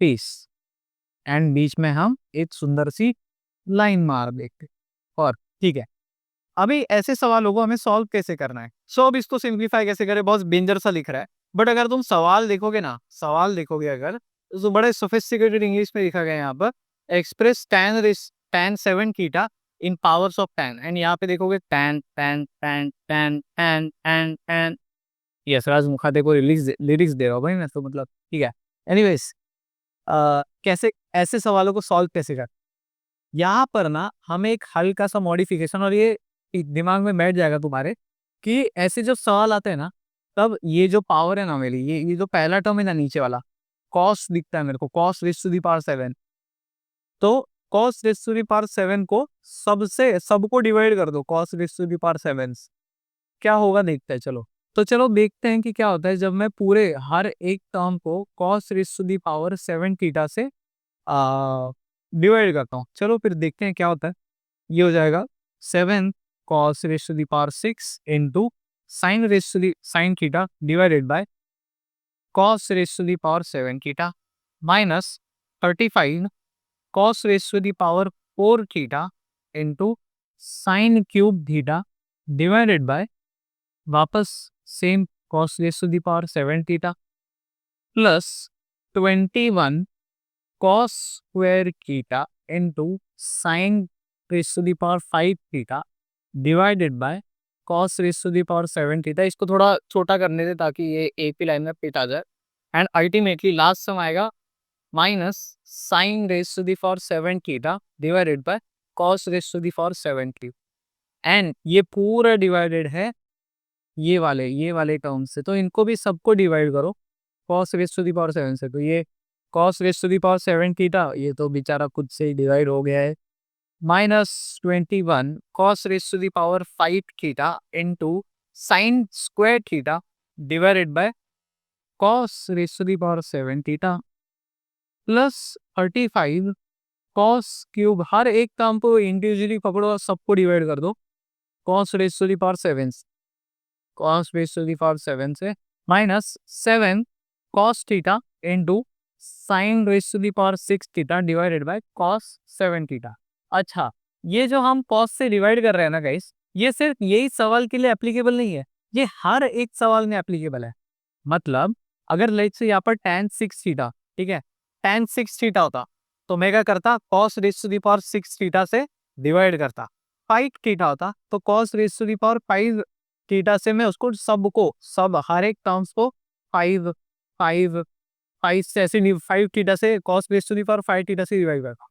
पेस्ट, एंड बीच में हम एक सुंदर सी लाइन मार देते और ठीक है। अभी ऐसे सवालों को हमें सॉल्व कैसे करना है, सो अब इसको सिंप्लीफाई कैसे करें, बहुत बिंजर सा लिख रहा है, बट अगर तुम सवाल देखोगे ना, सवाल देखोगे अगर, तो बड़े सोफिस्टिकेटेड इंग्लिश में लिखा गया है यहाँ पर express tan 7 theta in powers of tan and यहाँ पे देखोगे tan tan tan tan tan tan tan। Yes, Raj Mukhate को लिरिक्स दे रहा हूँ भाई मैं, तो मतलब ठीक है। एनीवेज, कैसे ऐसे सवालों को सॉल्व कैसे कर, यहाँ पर ना हमें एक हल्का सा मॉडिफिकेशन, और ये दिमाग में बैठ जाएगा तुम्हारे कि ऐसे जब सवाल आते हैं ना, तब ये जो पावर है ना मेरी, ये जो पहला टर्म है ना नीचे वाला, कॉस दिखता है मेरे को, cos raise to the power 7, तो cos raise to the power 7 को सबको डिवाइड कर दो cos raise to the power 7, क्या होगा देखते हैं। चलो, तो चलो देखते हैं कि क्या होता है जब मैं पूरे हर एक टर्म को cos raise to the power 7 theta से डिवाइड करता हूँ। चलो फिर देखते हैं क्या होता है। ये हो जाएगा 7 cos raise to the power 6 into sine raise to the sine theta divided by cos raise to the power 7 theta minus 35 cos raise to the power 4 theta into sine cube theta divided by वापस same cos raise to the power 7 theta plus 21 cos square theta into sine raise to the power 5 theta divided by cos raise to the power 7 theta. इसको थोड़ा छोटा करने दे ताकि ये एक ही line में फिट आ जाए। एंड अल्टीमेटली लास्ट सम आएगा minus sine raise to the power 7 theta divided by cos raise to the power 7 theta. And ये पूरा डिवाइडेड है ये वाले टर्म से, तो इनको भी सबको डिवाइड करो cos raise to the power 7 से। तो ये cos raise to the power 7 theta, ये तो बेचारा खुद से ही डिवाइड हो गया है, minus 21 cos raise to the power 5 theta into sine square theta divided by cos raise to the power 7 theta plus 35 cos cube, हर एक टर्म को इंडिविजुअली पकड़ो और सबको डिवाइड कर दो cos raise to the power 7 cos raise to the power 7 से minus 7 cos theta into sine raise to the power 6 theta divided by cos 7 theta. अच्छा, ये जो हम cos से डिवाइड कर रहे हैं ना गाइस, ये सिर्फ यही सवाल के लिए एप्लीकेबल नहीं है, ये हर एक सवाल में एप्लीकेबल है। मतलब अगर लेट्स से यहाँ पर tan 6 थीटा, ठीक है, tan 6 थीटा होता तो मैं क्या करता, cos raise to the power 6 theta से डिवाइड करता। 5 थीटा होता तो cos raise to the power 5 theta से मैं उसको सब हर एक टर्म्स को 5 5 5 से ऐसे 5 थीटा से cos raise to the power 5 theta से डिवाइड करता।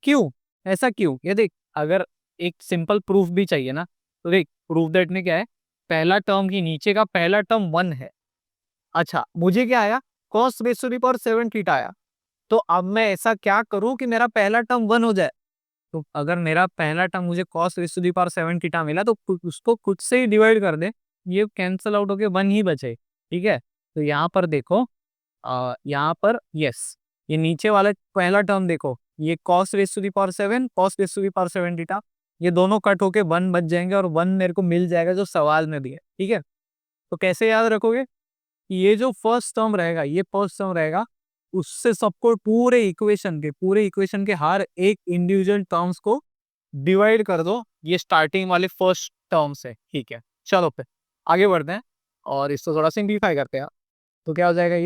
क्यों, ऐसा क्यों? ये देख, अगर एक सिंपल प्रूफ भी चाहिए ना, तो देख प्रूफ दैट में क्या है, पहला टर्म की नीचे का पहला टर्म 1 है। अच्छा, मुझे क्या आया, cos raise to the power 7 theta आया, तो अब मैं ऐसा क्या करूं कि मेरा पहला टर्म 1 हो जाए। तो अगर मेरा पहला टर्म मुझे cos raise to the power 7 theta मिला, तो उसको खुद से ही डिवाइड कर दे, ये कैंसिल आउट होके 1 ही बचे, ठीक है। तो यहाँ पर देखो, यहाँ पर यस, ये नीचे वाला पहला टर्म देखो, ये cos raise to the power 7 cos raise to the power 7 theta, ये दोनों कट होके 1 बच जाएंगे और 1 मेरे को मिल जाएगा जो सवाल में दिया है, ठीक है। तो कैसे याद रखोगे, ये जो फर्स्ट टर्म रहेगा, ये फर्स्ट टर्म रहेगा, उससे सबको पूरे इक्वेशन के हर एक इंडिविजुअल टर्म्स को डिवाइड कर दो ये स्टार्टिंग वाले फर्स्ट टर्म से, ठीक है। चलो फिर आगे बढ़ते हैं और इसको थोड़ा सिंप्लीफाई करते हैं। तो क्या हो जाएगा,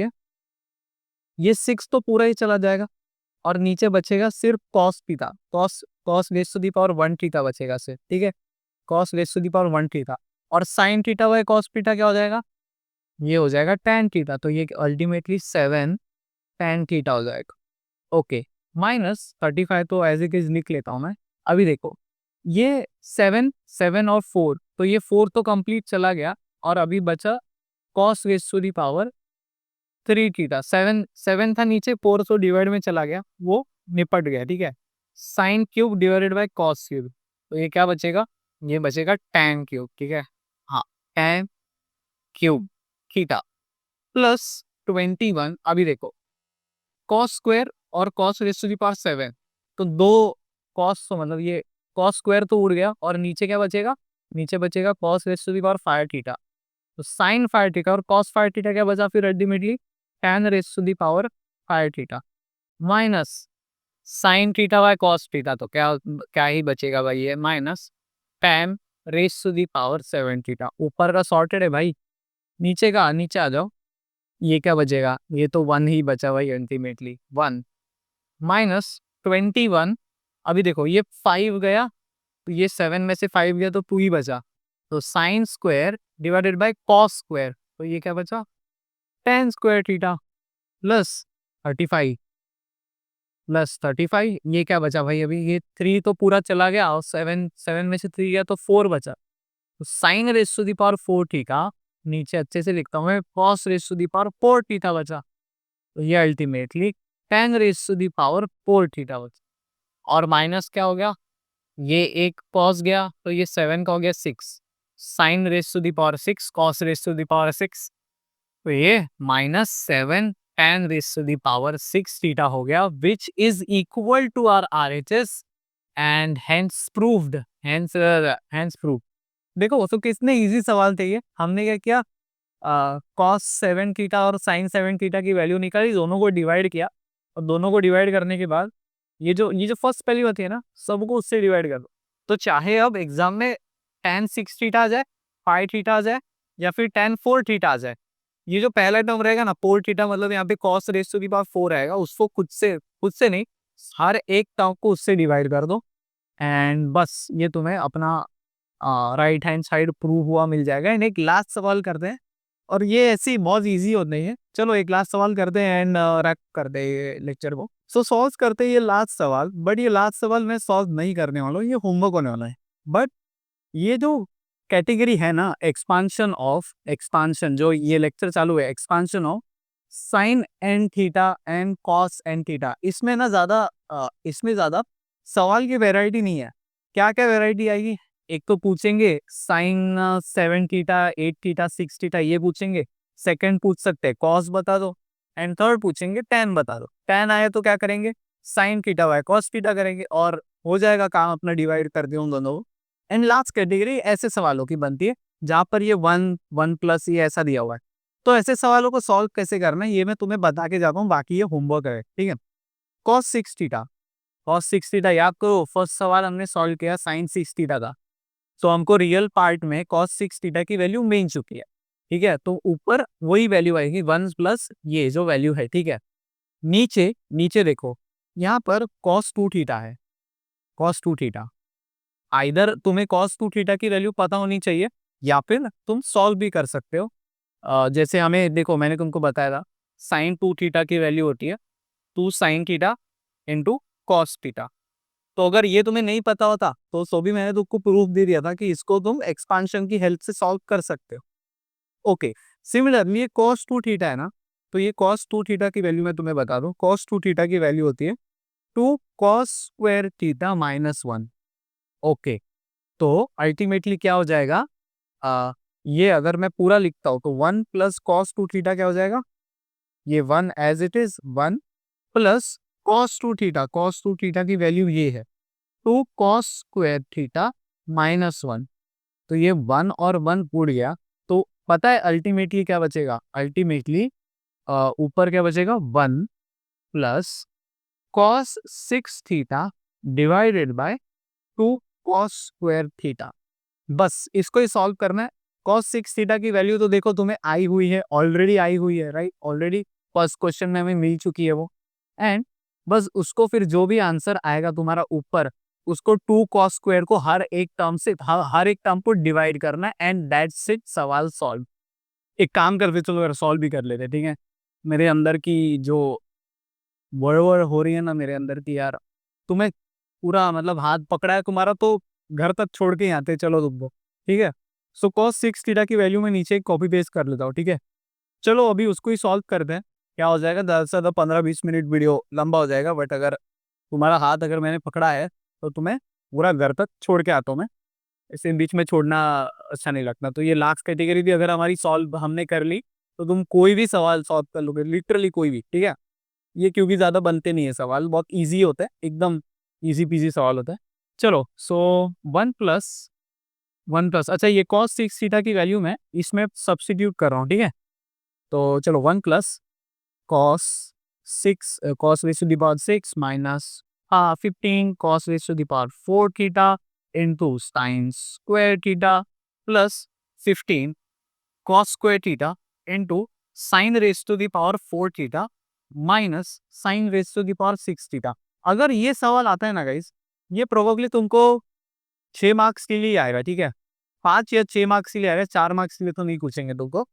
ये 6 तो पूरा ही चला जाएगा और नीचे बचेगा सिर्फ cos theta, cos raise to the power 1 theta बचेगा सिर्फ, ठीक है, cos raise to the power 1 theta. और sine theta by cos theta क्या हो जाएगा, ये हो जाएगा tan थीटा, तो ये अल्टीमेटली 7 tan थीटा हो जाएगा। ओके, माइनस 35 तो एज इट इज लिख लेता हूं मैं। अभी देखो, ये 7 और 4, तो ये 4 तो कंप्लीट चला गया और अभी बचा cos raise to the power 3 theta. 7 था नीचे, 4 तो डिवाइड में चला गया, वो निपट गया, ठीक है। Sine cube divided by cos cube, तो ये क्या बचेगा, ये बचेगा tan क्यूब, ठीक है। हाँ, tan क्यूब थीटा प्लस 21। अभी देखो, cos स्क्वायर और cos raise to the power 7, तो दो cos, तो मतलब ये cos स्क्वायर तो उड़ गया और नीचे क्या बचेगा, नीचे बचेगा cos raise to the power 5 theta. तो साइन 5 थीटा और cos 5 थीटा क्या बचा फिर ultimately, tan raise to the power 5 theta minus sine theta by cos theta, तो क्या क्या ही बचेगा भाई, ये minus tan raise to the power 7 theta. ऊपर का सॉर्टेड है भाई, नीचे का नीचे आ जाओ, ये क्या बचेगा, ये तो 1 ही बचा भाई अल्टीमेटली 1 माइनस 21, अभी देखो ये 5 गया, तो ये 7 में से 5 गया तो 2 ही बचा, तो sine square divided by cos square, तो ये क्या बचा, tan square theta plus 35 plus 35, ये क्या बचा भाई, अभी ये 3 तो पूरा चला गया और 7 में से 3 गया तो 4 बचा, तो sine raise to the power 4 theta, नीचे अच्छे से लिखता हूँ मैं, cos raise to the power 4 theta बचा, तो ये ultimately tan raise to the power 4 theta बचा, और माइनस क्या हो गया, ये एक कॉस गया तो ये 7 का हो गया 6, sine raise to the power 6 cos raise to the power 6, तो ये -7 tan raise to the power 6 theta हो गया, which is equal to our RHS and hence proved, hence proved. देखो तो कितने इजी सवाल थे ये, हमने क्या किया, कॉस 7 थीटा और साइन 7 थीटा की वैल्यू निकाली, दोनों को डिवाइड किया, और दोनों को डिवाइड करने के बाद ये जो फर्स्ट वैल्यू होती है ना, सबको उससे डिवाइड कर दो, तो चाहे अब एग्जाम में tan 6 थीटा आ जाए, 5 थीटा आ जाए, या फिर tan 4 थीटा आ जाए, ये जो पहला टर्म रहेगा ना 4 थीटा, मतलब यहाँ पे cos raise to the power 4 आएगा, उसको खुद से नहीं, हर एक टर्म को उससे डिवाइड कर दो, एंड बस ये तुम्हें अपना राइट हैंड साइड प्रूव हुआ मिल जाएगा। एंड एक लास्ट सवाल करते हैं, और ये ऐसी बहुत इजी होती है, चलो एक लास्ट सवाल करते हैं एंड रैप करते हैं ये लेक्चर को। सो सॉल्व करते हैं ये लास्ट सवाल, बट ये लास्ट सवाल मैं सॉल्व नहीं करने वाला हूँ, ये होमवर्क होने वाला है। बट ये जो कैटेगरी है ना, एक्सपांशन, जो ये लेक्चर चालू है, expansion of sine n theta and cos n theta, इसमें ना इसमें ज्यादा सवाल की वैरायटी नहीं है। क्या क्या वैरायटी आएगी, एक तो पूछेंगे साइन 7 थीटा 8 थीटा 6 थीटा, ये पूछेंगे। सेकंड पूछ सकते हैं कॉस बता दो, एंड थर्ड पूछेंगे tan बता दो। tan आए तो क्या करेंगे, sign theta by cos theta करेंगे, और हो जाएगा काम अपना, डिवाइड कर दिया उन दोनों को। एंड लास्ट कैटेगरी ऐसे सवालों की बनती है जहां पर ये 1 1 प्लस ये ऐसा दिया हुआ है, तो ऐसे सवालों को सॉल्व कैसे करना है ये मैं तुम्हें बता के जाता हूँ, बाकी ये होमवर्क है, ठीक है। कॉस 6 थीटा, कॉस 6 थीटा याद करो, फर्स्ट सवाल हमने सॉल्व किया साइन 6 थीटा का, तो हमको रियल पार्ट में कॉस 6 थीटा की वैल्यू मिल चुकी है, ठीक है। तो ऊपर वही वैल्यू आएगी 1 प्लस ये जो वैल्यू है, ठीक है। नीचे नीचे देखो, यहाँ पर कॉस 2 थीटा है, कॉस 2 थीटा, आइदर तुम्हें कॉस 2 थीटा की वैल्यू पता होनी चाहिए, या फिर तुम सॉल्व भी कर सकते हो। जैसे हमें देखो, मैंने तुमको बताया था साइन 2 थीटा की वैल्यू होती है 2 sine theta into cos theta, तो अगर ये तुम्हें नहीं पता होता तो भी मैंने तुमको प्रूफ दे दिया था कि इसको तुम एक्सपांशन की हेल्प से सॉल्व कर सकते हो। ओके, सिमिलरली ये cos 2 थीटा है ना, तो ये cos 2 थीटा की वैल्यू मैं तुम्हें बता दूं, cos 2 थीटा की वैल्यू होती है 2 cos square theta minus 1। Okay, तो अल्टीमेटली क्या हो जाएगा, ये अगर मैं पूरा लिखता हूं तो 1 प्लस कॉस 2 थीटा क्या हो जाएगा, ये 1 as it is 1 plus cos 2 theta की वैल्यू ये है 2 cos स्क्वायर थीटा माइनस 1, तो ये 1 और 1 उड़ गया, तो पता है अल्टीमेटली क्या बचेगा, अल्टीमेटली ऊपर क्या बचेगा 1 plus cos 6 theta divided by 2 cos square theta. बस इसको ही सॉल्व करना है। cos 6 थीटा की वैल्यू तो देखो तुम्हें आई हुई है, ऑलरेडी आई हुई है, राइट, ऑलरेडी फर्स्ट क्वेश्चन में हमें मिल चुकी है वो। एंड बस उसको फिर जो भी आंसर आएगा तुम्हारा ऊपर, उसको 2 cos स्क्वायर को हर एक टर्म से हर एक टर्म को डिवाइड करना है, एंड दैट्स इट, सवाल सॉल्व। एक काम करते चलो सॉल्व भी कर लेते, ठीक है। मेरे अंदर की जो वड़ हो रही है ना मेरे अंदर की, यार तुम्हें पूरा मतलब हाथ पकड़ा है तुम्हारा तो घर तक छोड़ के ही आते, चलो तुमको, ठीक है। सो cos 6 थीटा की वैल्यू में नीचे कॉपी पेस्ट कर लेता हूँ, ठीक है। चलो अभी उसको ही सॉल्व करते हैं, क्या हो जाएगा, ज़्यादा से ज़्यादा 15-20 मिनट वीडियो लंबा हो जाएगा, बट अगर तुम्हारा हाथ अगर मैंने पकड़ा है तो तुम्हें पूरा घर तक छोड़ के आता हूँ मैं, इसे बीच में छोड़ना अच्छा नहीं लगता। तो ये लास्ट कैटेगरी भी अगर हमारी सॉल्व हमने कर ली, तो तुम कोई भी सवाल सॉल्व कर लोगे, लिटरली कोई भी, ठीक है। ये क्योंकि ज़्यादा बनते नहीं है सवाल, बहुत ईजी होता है, एकदम ईजी पीजी सवाल होता है। चलो, सो 1 प्लस अच्छा, ये cos 6 थीटा की वैल्यू मैं इसमें सब्स्टिट्यूट कर रहा हूँ, ठीक है। तो चलो 1 plus cos 6 cos raise to the power 6 minus 15 cos raise to the power 4 theta into sine square theta plus 15 cos square theta into sine raise to the power 4 theta minus sine raise to the power 6 theta. अगर ये सवाल आता है ना guys, ये probably तुमको 6 marks के लिए आएगा, ठीक है? 5 या 6 मार्क्स के लिए आएगा, 4 मार्क्स के लिए तो नहीं पूछेंगे तुमको।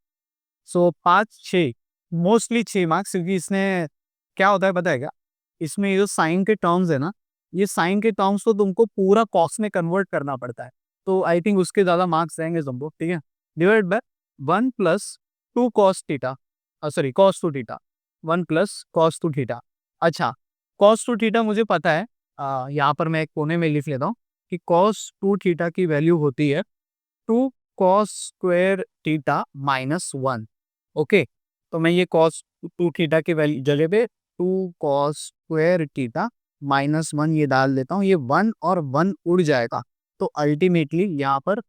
सो 5-6 मोस्टली 6 मार्क्स, क्योंकि इसमें क्या होता है पता है क्या? इसमें ये जो साइन के टर्म्स है ना, ये साइन के टर्म्स को तुमको पूरा कॉस में कन्वर्ट करना पड़ता है। तो आई थिंक उसके ज़्यादा मार्क्स रहेंगे तुमको, ठीक है? Divide by 1 plus 2 cos theta, sorry cos 2 theta, 1 plus cos 2 theta. अच्छा, कॉस 2 थीटा मुझे पता है, यहाँ पर मैं एक कोने में लिख लेता हूँ कि कॉस 2 थीटा की वैल्यू होती है 2 cos square theta minus 1। Okay, तो मैं ये कॉस 2 थीटा की वैल्यू जगह पे 2 कॉस स्क्वायर थीटा माइनस 1 ये डाल देता हूँ, ये 1 और 1 उड़ जाएगा। तो अल्टीमेटली यहाँ पर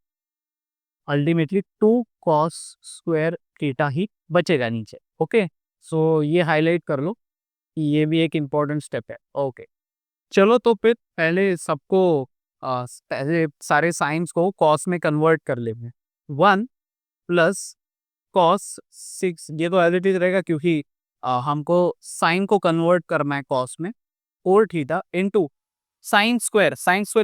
2 कॉस स्क्वायर थीटा ही बचेगा नीचे। ओके, सो ये हाईलाइट कर लो कि ये भी एक इम्पॉर्टेंट स्टेप है। ओके, चलो तो फिर पहले सबको पहले सारे साइंस को कॉस में कन्वर्ट कर लेंगे। 1 प्लस कॉस 6, ये तो एज इट इज रहेगा क्योंकि हमको साइन को कन्वर्ट करना है कॉस में, 4 थीटा इंटू साइन स्क्वायर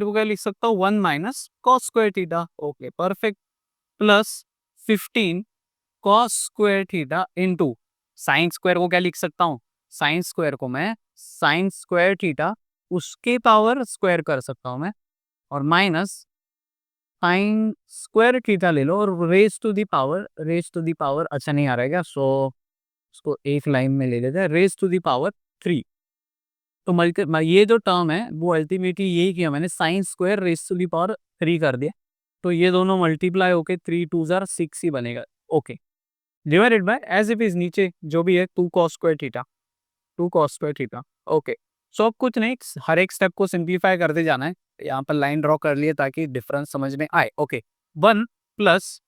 को क्या लिख सकता हूँ 1 minus cos square theta. Okay perfect, plus 15 cos square theta into sine square को क्या लिख सकता हूँ, साइन स्क्वायर को मैं साइन स्क्वायर थीटा उसके पावर स्क्वायर कर सकता हूँ मैं, और माइनस साइन स्क्वायर थीटा ले लो, और रेस टू दी पावर अच्छा नहीं आ रहा है क्या, सो उसको एक लाइन में ले लेते हैं, रेस टू दी पावर 3। तो ये जो टर्म है वो अल्टीमेटली यही किया मैंने, sine square raise to the power 3 कर दिया, तो ये दोनों मल्टीप्लाई होके 3 2 जार 6 ही बनेगा। Okay, divided by as it is नीचे जो भी है 2 cos square theta, 2 cos square theta. Okay, so अब कुछ नहीं, हर एक स्टेप को सिंप्लीफाई करते जाना है। यहाँ पर लाइन ड्रॉ कर लिए ताकि डिफरेंस समझ में आए। Okay, 1 plus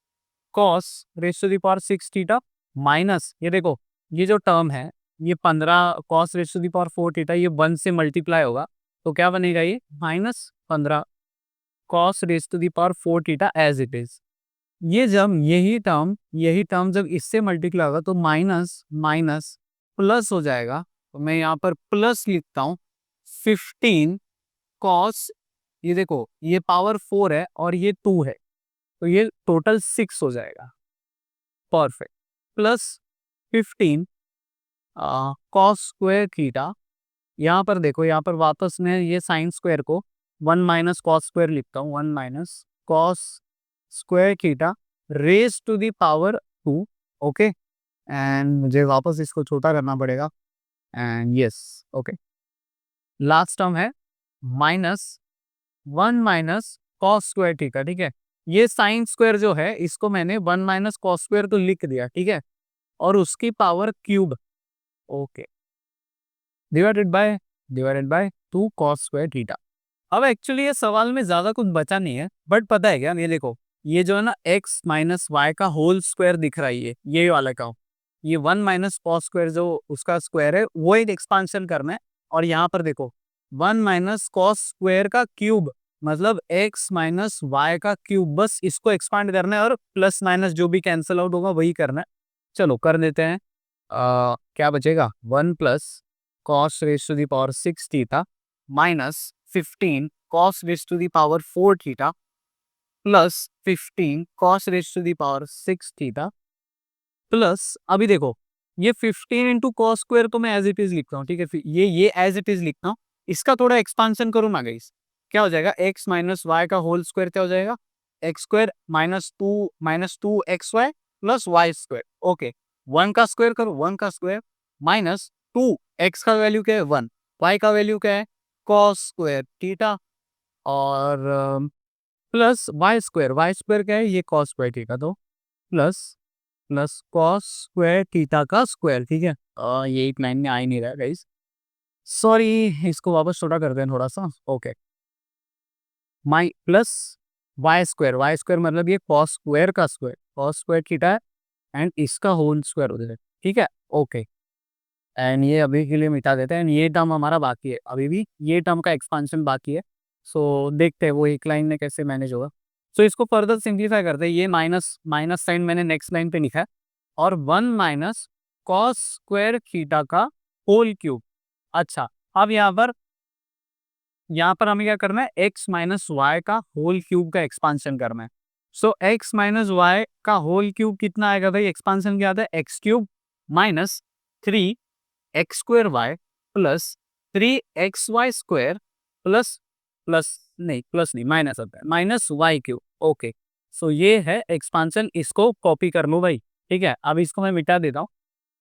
cos raise to the power 6 theta minus, ये देखो ये जो टर्म है ये 15 cos raise to the power 4 theta, ये 1 से मल्टीप्लाई होगा तो क्या बनेगा, ये minus 15 cos raise to the power 4 theta as it is. ये जब यही टर्म जब इससे मल्टीप्लाई होगा तो माइनस माइनस प्लस हो जाएगा, तो मैं यहाँ पर प्लस लिखता हूँ 15 कॉस, ये देखो ये पावर 4 है और ये 2 है, तो ये टोटल 6 हो जाएगा। Perfect, plus 15 cos square theta, यहाँ पर देखो यहाँ पर वापस मैं ये साइन स्क्वायर को 1 माइनस कॉस स्क्वायर लिखता हूँ, 1 minus cos square theta raise to the power 2। Okay, and मुझे वापस इसको छोटा करना पड़ेगा, and yes okay, last term है minus 1 minus cos square theta. ठीक है, ये साइन स्क्वायर जो है इसको मैंने 1 माइनस कॉस स्क्वायर तो लिख दिया, ठीक है, और उसकी power cube. Okay, divided by 2 cos square theta. अब एक्चुअली ये सवाल में ज्यादा कुछ बचा नहीं है, बट पता है क्या, ये देखो ये जो है ना x माइनस वाई का होल स्क्वायर दिख रहा है, ये वाला का, ये 1 माइनस कॉस स्क्वायर जो उसका स्क्वायर है वो एक एक्सपांशन करना है, और यहाँ पर देखो 1 माइनस कॉस स्क्वायर का क्यूब मतलब x माइनस वाई का क्यूब, बस इसको एक्सपांड करना है और प्लस माइनस जो भी कैंसिल आउट होगा वही करना है। चलो कर देते हैं, क्या बचेगा 1 plus cos raise to the power 6 theta minus 15 cos raised to the power 4 theta plus 15 cos raised to the power 6 theta plus, अभी देखो ये 15 इंटू कॉस स्क्वायर तो मैं एज इट इज लिखता हूँ, ठीक है, फिर ये एज इट इज लिखता हूँ, इसका थोड़ा एक्सपांशन करूँ ना गाइस, क्या हो जाएगा x माइनस वाई का होल स्क्वायर क्या हो जाएगा, X square minus two X Y plus Y square. Okay, 1 का स्क्वायर करो, 1 का स्क्वायर माइनस 2, एक्स का वैल्यू क्या है 1, वाई का वैल्यू क्या है कॉस स्क्वायर थीटा, और प्लस वाई स्क्वायर क्या है ये कॉस स्क्वायर थीटा, तो plus plus cos square theta का स्क्वायर। ठीक है, ये एक लाइन में आ ही नहीं रहा गाइस, सॉरी, इसको वापस छोटा कर दें थोड़ा सा। Okay, my plus Y square मतलब ये कॉस स्क्वायर का स्क्वायर, कॉस स्क्वायर थीटा है एंड इसका होल स्क्वायर हो जाएगा। ठीक है, ओके, एंड ये अभी के लिए मिटा देते हैं, एंड ये टर्म हमारा बाकी है, अभी भी ये टर्म का एक्सपांशन बाकी है, सो देखते हैं वो एक लाइन में कैसे मैनेज होगा। सो इसको फर्दर सिंप्लीफाई करते हैं, ये माइनस माइनस साइन मैंने नेक्स्ट लाइन पे लिखा है, और 1 माइनस कॉस स्क्वायर थीटा का होल क्यूब। अच्छा, अब यहाँ पर यहाँ पर हमें क्या करना है, एक्स माइनस वाई का होल क्यूब का एक्सपांशन करना है। सो एक्स माइनस वाई का होल क्यूब कितना आएगा भाई, एक्सपांशन क्या आता है, X cube minus 3x² Y plus 3xy square plus plus नहीं प्लस नहीं माइनस आता है, minus Y cube. Okay, so ये है एक्सपांशन, इसको कॉपी कर लो भाई। ठीक है, अब इसको मैं मिटा देता हूँ,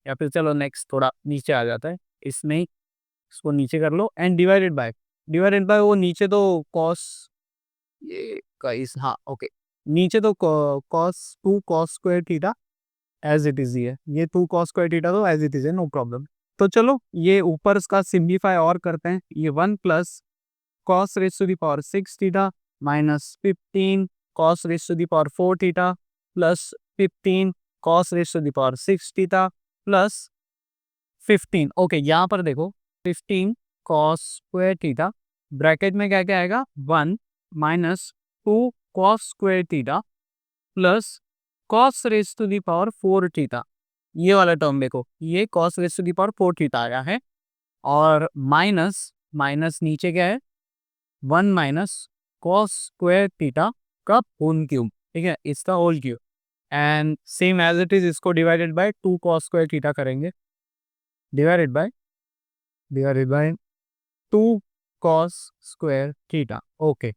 या फिर चलो नेक्स्ट थोड़ा नीचे आ जाता है, इसमें ही इसको नीचे कर लो एंड डिवाइडेड बाय वो नीचे तो कॉस, ये गाइस हाँ ओके, नीचे तो cos 2 cos² theta as it is ही है, ये 2 cos² थीटा तो एज इट इज है, नो प्रॉब्लम। तो चलो ये ऊपर इसका सिंप्लीफाई और करते हैं, ये 1 plus cos raise to the power 6 theta minus 15 cos raise to the power 4 theta plus 15 cos raise to the power 6 theta plus 15। Okay, यहाँ पर देखो 15 cos² थीटा ब्रैकेट में क्या क्या आएगा, 1 minus 2 cos² theta plus cos raise to the power 4 theta. ये वाला term देखो, ये cos raise to the power 4 theta आया है, और माइनस माइनस नीचे क्या है, 1 माइनस cos² थीटा का होल क्यूब। ठीक है, इसका whole cube and same as it is इसको डिवाइडेड बाय 2 cos² थीटा करेंगे, divided by 2 cos² theta. Okay,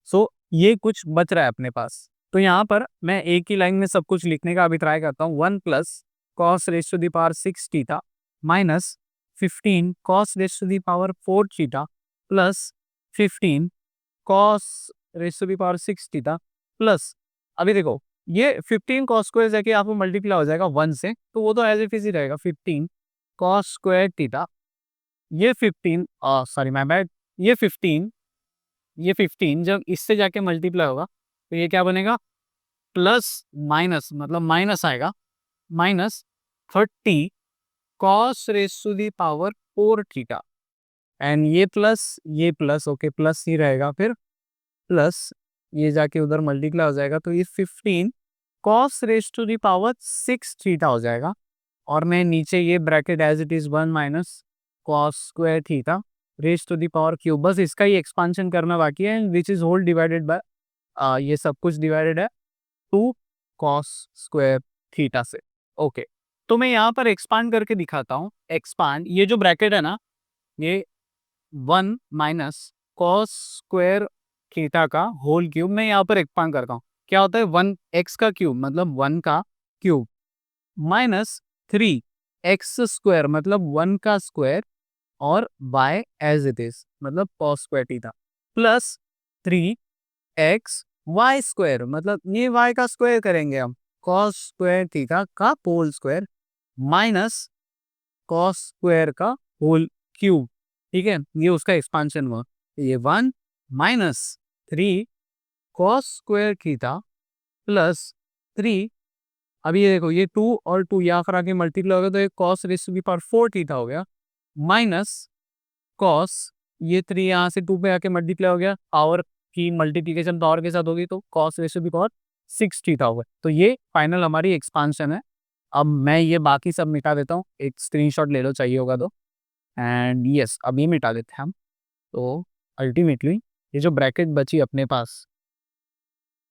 so ये कुछ बच रहा है अपने पास, तो यहाँ पर मैं एक ही लाइन में सब कुछ लिखने का अभी ट्राई करता हूँ। 1 plus cos raise to the power 6 theta minus 15 cos raise to the power 4 theta plus 15 cos raise to the power 6 theta plus, अभी देखो ये 15 cos² जाके आपको मल्टीप्लाई हो जाएगा 1 से, तो वो तो एज इट इज ही रहेगा 15 cos² थीटा, ये 15 सॉरी माय बैड, ये 15 जब इससे जाके मल्टीप्लाई होगा तो ये क्या बनेगा, प्लस माइनस मतलब माइनस आएगा, minus 30 cos raise to the power 4 theta and ये प्लस ओके प्लस ही रहेगा, फिर प्लस ये जाके उधर मल्टीप्लाई हो जाएगा, तो ये 15 cos raise to the power 6 theta हो जाएगा, और मैं नीचे ये bracket as it is 1 minus cos² theta raise to the power cube, बस इसका ही एक्सपांशन करना बाकी है, which is whole divided by ये सब कुछ डिवाइडेड है 2 cos² थीटा से। ओके, तो मैं यहाँ पर एक्सपांड करके दिखाता हूँ, एक्सपांड, ये जो ब्रैकेट है ना, ये 1 माइनस cos² थीटा का होल क्यूब, मैं यहाँ पर एक्सपांड करता हूँ, क्या होता है 1x का क्यूब मतलब 1 का क्यूब माइनस 3x² मतलब 1 का स्क्वायर और y एज इट इज मतलब cos² थीटा प्लस 3xy² मतलब ये y का स्क्वायर करेंगे हम, cos² थीटा का होल स्क्वायर माइनस cos² का होल क्यूब। ठीक है, ये उसका एक्सपांशन हुआ, ये 1 माइनस 3 cos² थीटा प्लस 3, अभी ये देखो ये 2 और 2 यहाँ पर आके मल्टीप्लाई हो गया, तो ये cos raise to the power 4 theta हो गया माइनस cos, ये 3 यहाँ से 2 पे आके मल्टीप्लाई हो गया, पावर की मल्टीप्लिकेशन पावर के साथ होगी, तो cos raise to the power 6 theta होगा। तो ये फाइनल हमारी एक्सपांशन है। अब मैं ये बाकी सब मिटा देता हूँ, एक स्क्रीनशॉट ले लो चाहिए होगा तो, एंड यस अब ये मिटा देते हैं हम। तो अल्टीमेटली ये जो ब्रैकेट बची अपने पास,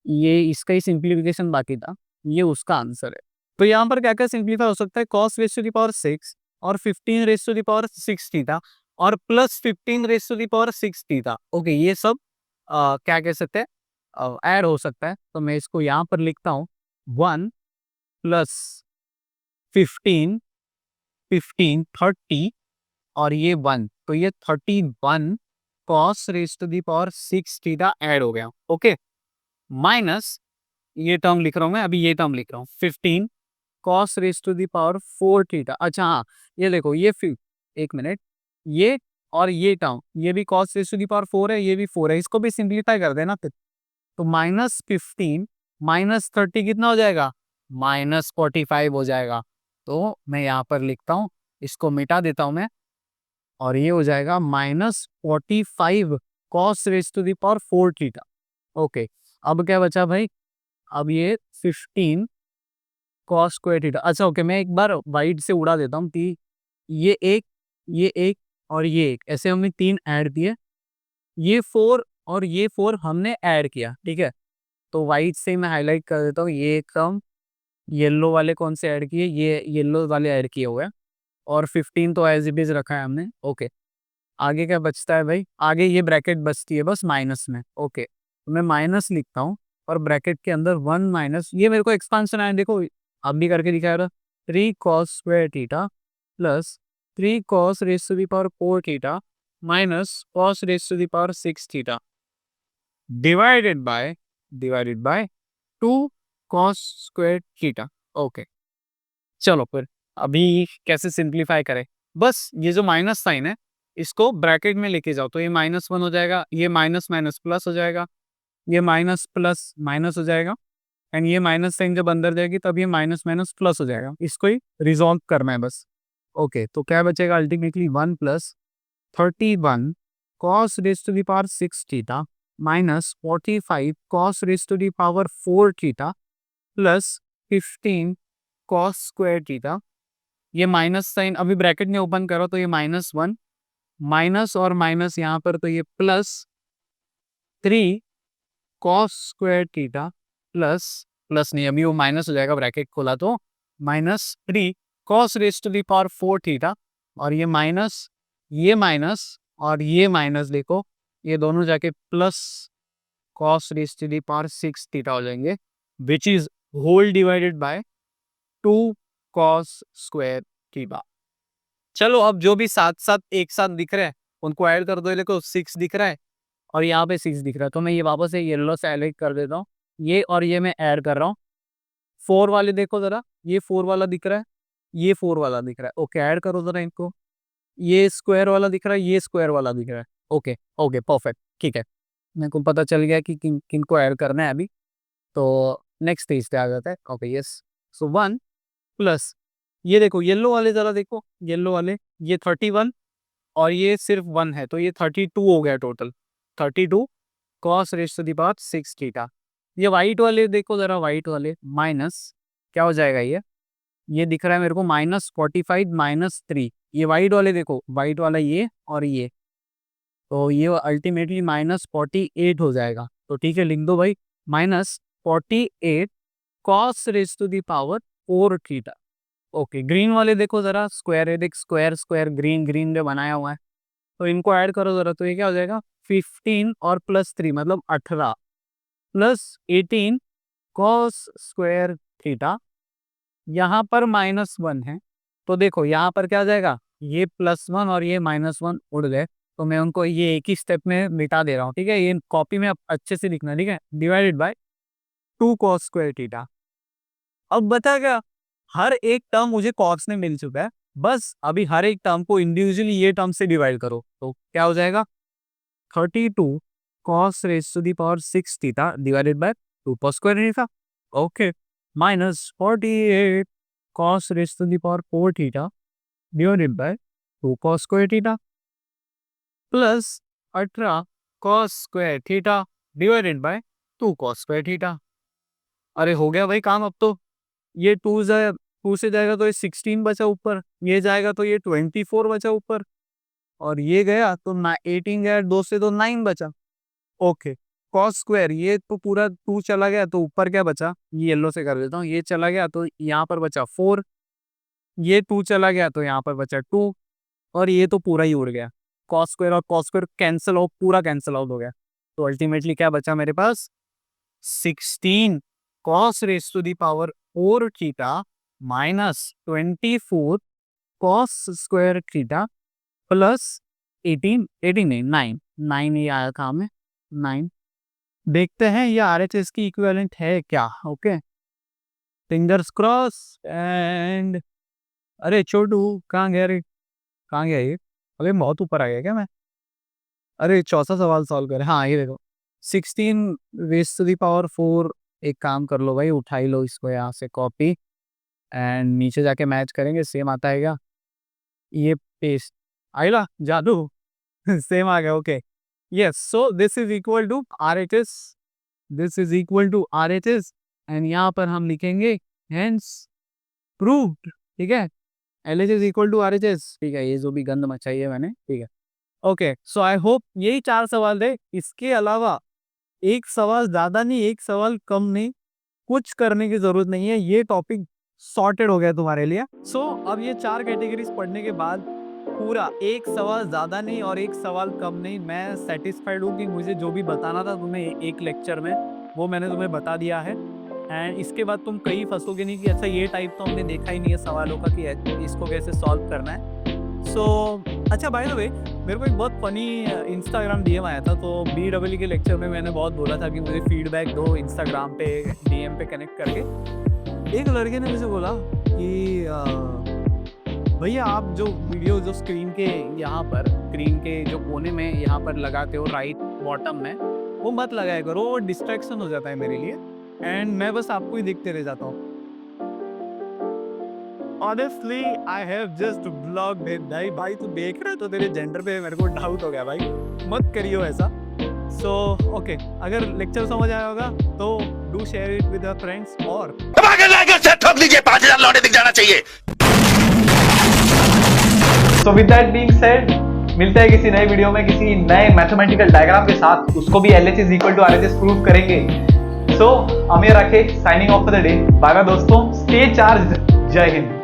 ये इसका ही सिंप्लीफिकेशन बाकी था, ये उसका आंसर है। तो यहाँ पर क्या क्या सिंप्लीफाई हो सकता है, cos raise to the power 6 और 15 raise to the power 6 theta और plus 15 raise to the power 6 theta. Okay, ये सब क्या कह सकते हैं, ऐड हो सकता है, तो मैं इसको यहाँ पर लिखता हूँ 1 प्लस 15 15 30 और ये 1, तो ये 31 cos raise to the power 6 theta add हो गया। ओके, माइनस ये टर्म लिख रहा हूँ मैं, अभी ये टर्म लिख रहा हूँ 15 cos raise to the power 4 theta. अच्छा हाँ, ये देखो ये एक मिनट, ये और ये टर्म, ये भी cos raise to the power 4 है, ये भी 4 है, इसको भी सिंप्लीफाई कर देना फिर, तो माइनस 15 माइनस 30 कितना हो जाएगा, माइनस 45 हो जाएगा। तो मैं यहाँ पर लिखता हूँ, इसको मिटा देता हूँ मैं, और ये हो जाएगा minus 45 cos raise to the power 4 theta. Okay, अब क्या बचा भाई, अब ये 15 cos² थीटा। अच्छा ओके, मैं एक बार वाइड से उड़ा देता हूँ कि ये एक और ये एक, ऐसे हमने 3 ऐड दिए, ये 4 और ये 4 हमने ऐड किया, ठीक है। तो वाइट से मैं हाईलाइट कर देता हूँ, ये टर्म येलो वाले कौन से ऐड किए, ये येलो वाले ऐड किए हुए हैं, और 15 तो एज इट इज रखा है हमने। ओके, आगे क्या बचता है भाई, आगे ये ब्रैकेट बचती है बस माइनस में। ओके, तो मैं माइनस लिखता हूँ और ब्रैकेट के अंदर 1 माइनस, ये मेरे को एक्सपांशन आया, देखो अब भी करके दिखाया था, 3 cos square theta plus 3 cos raise to the power 4 theta minus cos raise to the power 6 theta divided by 2 cos square theta. Okay, चलो फिर अभी कैसे सिंप्लीफाई करें, बस ये जो माइनस साइन है इसको ब्रैकेट में लेके जाओ, तो ये -1 हो जाएगा, ये माइनस माइनस प्लस हो जाएगा, ये माइनस प्लस माइनस हो जाएगा, एंड ये माइनस साइन जब अंदर जाएगी तब ये माइनस माइनस प्लस हो जाएगा, इसको ही रिजॉल्व करना है बस। ओके, तो क्या बचेगा ultimately 1 plus 31 cos raise to the power 6 theta minus 45 cos raise to the power 4 theta plus 15 cos square theta. ये माइनस साइन अभी ब्रैकेट में ओपन करो तो ये -1 माइनस और माइनस यहाँ पर, तो ये plus 3 cos square theta plus, plus नहीं अभी वो माइनस हो जाएगा, ब्रैकेट खोला तो -3 cos raise to the power 4 theta, और ये माइनस और ये माइनस, देखो ये दोनों जाके plus cos raise to the power 6 theta हो जाएंगे, which is whole divided by 2 cos square theta. चलो अब जो भी साथ साथ एक साथ दिख रहे हैं उनको ऐड कर दो, ये देखो 6 दिख रहा है और यहाँ पे 6 दिख रहा है, तो मैं ये वापस से येलो से हाईलाइट कर देता हूँ, ये और ये मैं ऐड कर रहा हूँ। 4 वाले देखो जरा, ये 4 वाला दिख रहा है, ये 4 वाला दिख रहा है। ओके, ऐड करो जरा इनको, ये स्क्वायर वाला दिख रहा है, ये स्क्वायर वाला दिख रहा है। ओके ओके परफेक्ट, ठीक है, मेरे को पता चल गया कि किन किन को ऐड करना है अभी। तो नेक्स्ट स्टेज पे आ जाता है। ओके यस, सो 1 प्लस, ये देखो येलो वाले जरा देखो, येलो वाले ये 31 और ये सिर्फ 1 है, तो ये 32 हो गया total, 32 cos raise to the power 6 theta. ये वाइट वाले देखो जरा, वाइट वाले माइनस क्या हो जाएगा, ये दिख रहा है मेरे को -45 -3, ये वाइट वाले देखो, वाइट वाला ये और ये, तो ये अल्टीमेटली -48 हो जाएगा। तो ठीक है, लिख दो भाई -48 cos raise to the power 4 theta. Okay, green वाले देखो जरा, स्क्वायर है, देख स्क्वायर स्क्वायर ग्रीन ग्रीन में बनाया हुआ है, तो इनको ऐड करो जरा, तो ये क्या हो जाएगा 15 और +3 मतलब 18 प्लस 18 कॉस स्क्वायर थीटा। यहाँ पर -1 है, तो देखो यहाँ पर क्या आ जाएगा, ये +1 और ये -1 उड़ गए, तो मैं उनको ये एक ही स्टेप में मिटा दे रहा हूँ, ठीक है, ये कॉपी में अच्छे से लिखना, ठीक है, divided by 2 cos square theta. अब बता क्या, हर एक टर्म मुझे कॉस में मिल चुका है, बस अभी हर एक टर्म को इंडिविजुअली ये टर्म से डिवाइड करो, तो क्या हो जाएगा 32 cos raise to the power 6 theta divided by 2 cos square theta. Okay, minus 48 cos raise to the power 4 theta divided by 2 cos square theta plus 18 cos square theta divided by 2 cos square theta. अरे हो गया भाई काम अब तो, ये 2 से जाएगा तो ये 16 बचा ऊपर, ये जाएगा तो ये 24 बचा ऊपर, और ये गया तो 18 गया, 2 से तो 9 बचा। ओके, कॉस स्क्वायर ये तो पूरा 2 चला गया, तो ऊपर क्या बचा, ये येलो से कर देता हूँ, ये चला गया तो यहाँ पर बचा 4, ये 2 चला गया तो यहाँ पर बचा 2, और ये तो पूरा ही उड़ गया, कॉस स्क्वायर और कॉस स्क्वायर कैंसिल आउट, पूरा कैंसिल आउट हो गया, तो अल्टीमेटली क्या बचा मेरे पास 16 cos raise to the power 4 theta minus 24 cos square theta plus 18 नहीं 9 ये आया था हमें 9। देखते हैं ये आरएचएस की इक्विवेलेंट है क्या। ओके, फिंगर्स क्रॉस एंड, अरे छोटू कहाँ गया रे, कहाँ गया ये, अरे बहुत ऊपर आ गया क्या मैं, अरे चौथा सवाल सॉल्व करें। हाँ ये देखो 16 रेस टू द पावर 4, एक काम कर लो भाई, उठाई लो इसको यहाँ से कॉपी, एंड नीचे जाके मैच करेंगे, सेम आता है क्या, ये पेस्ट आइला जादू सेम आ गया। Okay yes, so this is equal to RHS, this is equal to RHS, and यहाँ पर हम लिखेंगे हेंस प्रूव्ड, ठीक है, LHS इक्वल टू RHS, ठीक है, ये जो भी गंद मचाई है मैंने, ठीक है। ओके, सो आई होप यही 4 सवाल थे। इसके अलावा एक सवाल ज़्यादा नहीं, एक सवाल कम नहीं, कुछ करने की ज़रूरत नहीं है। ये टॉपिक सॉर्टेड हो गया तुम्हारे लिए। सो अब ये 4 कैटेगरीज़ पढ़ने के बाद पूरा एक सवाल ज़्यादा नहीं और एक सवाल कम नहीं, मैं सैटिस्फाइड हूँ कि मुझे जो भी बताना था तुम्हें एक लेक्चर में, वो मैंने तुम्हें बता दिया है। एंड इसके बाद तुम कहीं फँसोगे नहीं कि अच्छा ये टाइप तो हमने देखा ही नहीं है सवालों का कि इसको कैसे सॉल्व करना है। सो अच्छा, बाय द वे, मेरे को एक बहुत फनी इंस्टाग्राम डीएम आया था। तो BEE के लेक्चर में मैंने बहुत बोला था कि मुझे फीडबैक दो इंस्टाग्राम पे डीएम पे कनेक्ट करके। एक लड़के ने मुझे बोला कि भैया आप जो वीडियो जो स्क्रीन के यहाँ पर, स्क्रीन के जो कोने में यहाँ पर लगाते हो राइट बॉटम में, वो मत लगाया करो, वो डिस्ट्रैक्शन हो जाता है मेरे लिए एंड मैं बस आपको ही देखते रह जाता हूँ। Honestly, I have just blocked it। भाई तू देख रहा है तो तेरे जेंडर पे मेरे को डाउट हो गया भाई, मत करियो ऐसा। सो ओके, अगर लेक्चर समझ आया होगा तो do share it with your friends और ठोक दीजिए, 5,000 लौटे दिख जाना चाहिए। So with that being said, मिलते हैं किसी नए वीडियो में किसी नए मैथमेटिकल डायग्राम के साथ, उसको भी LHS equal to RHS prove करेंगे। So Amir Rakesh signing off for the day. Bye bye दोस्तों, स्टे चार्ज, जय हिंद।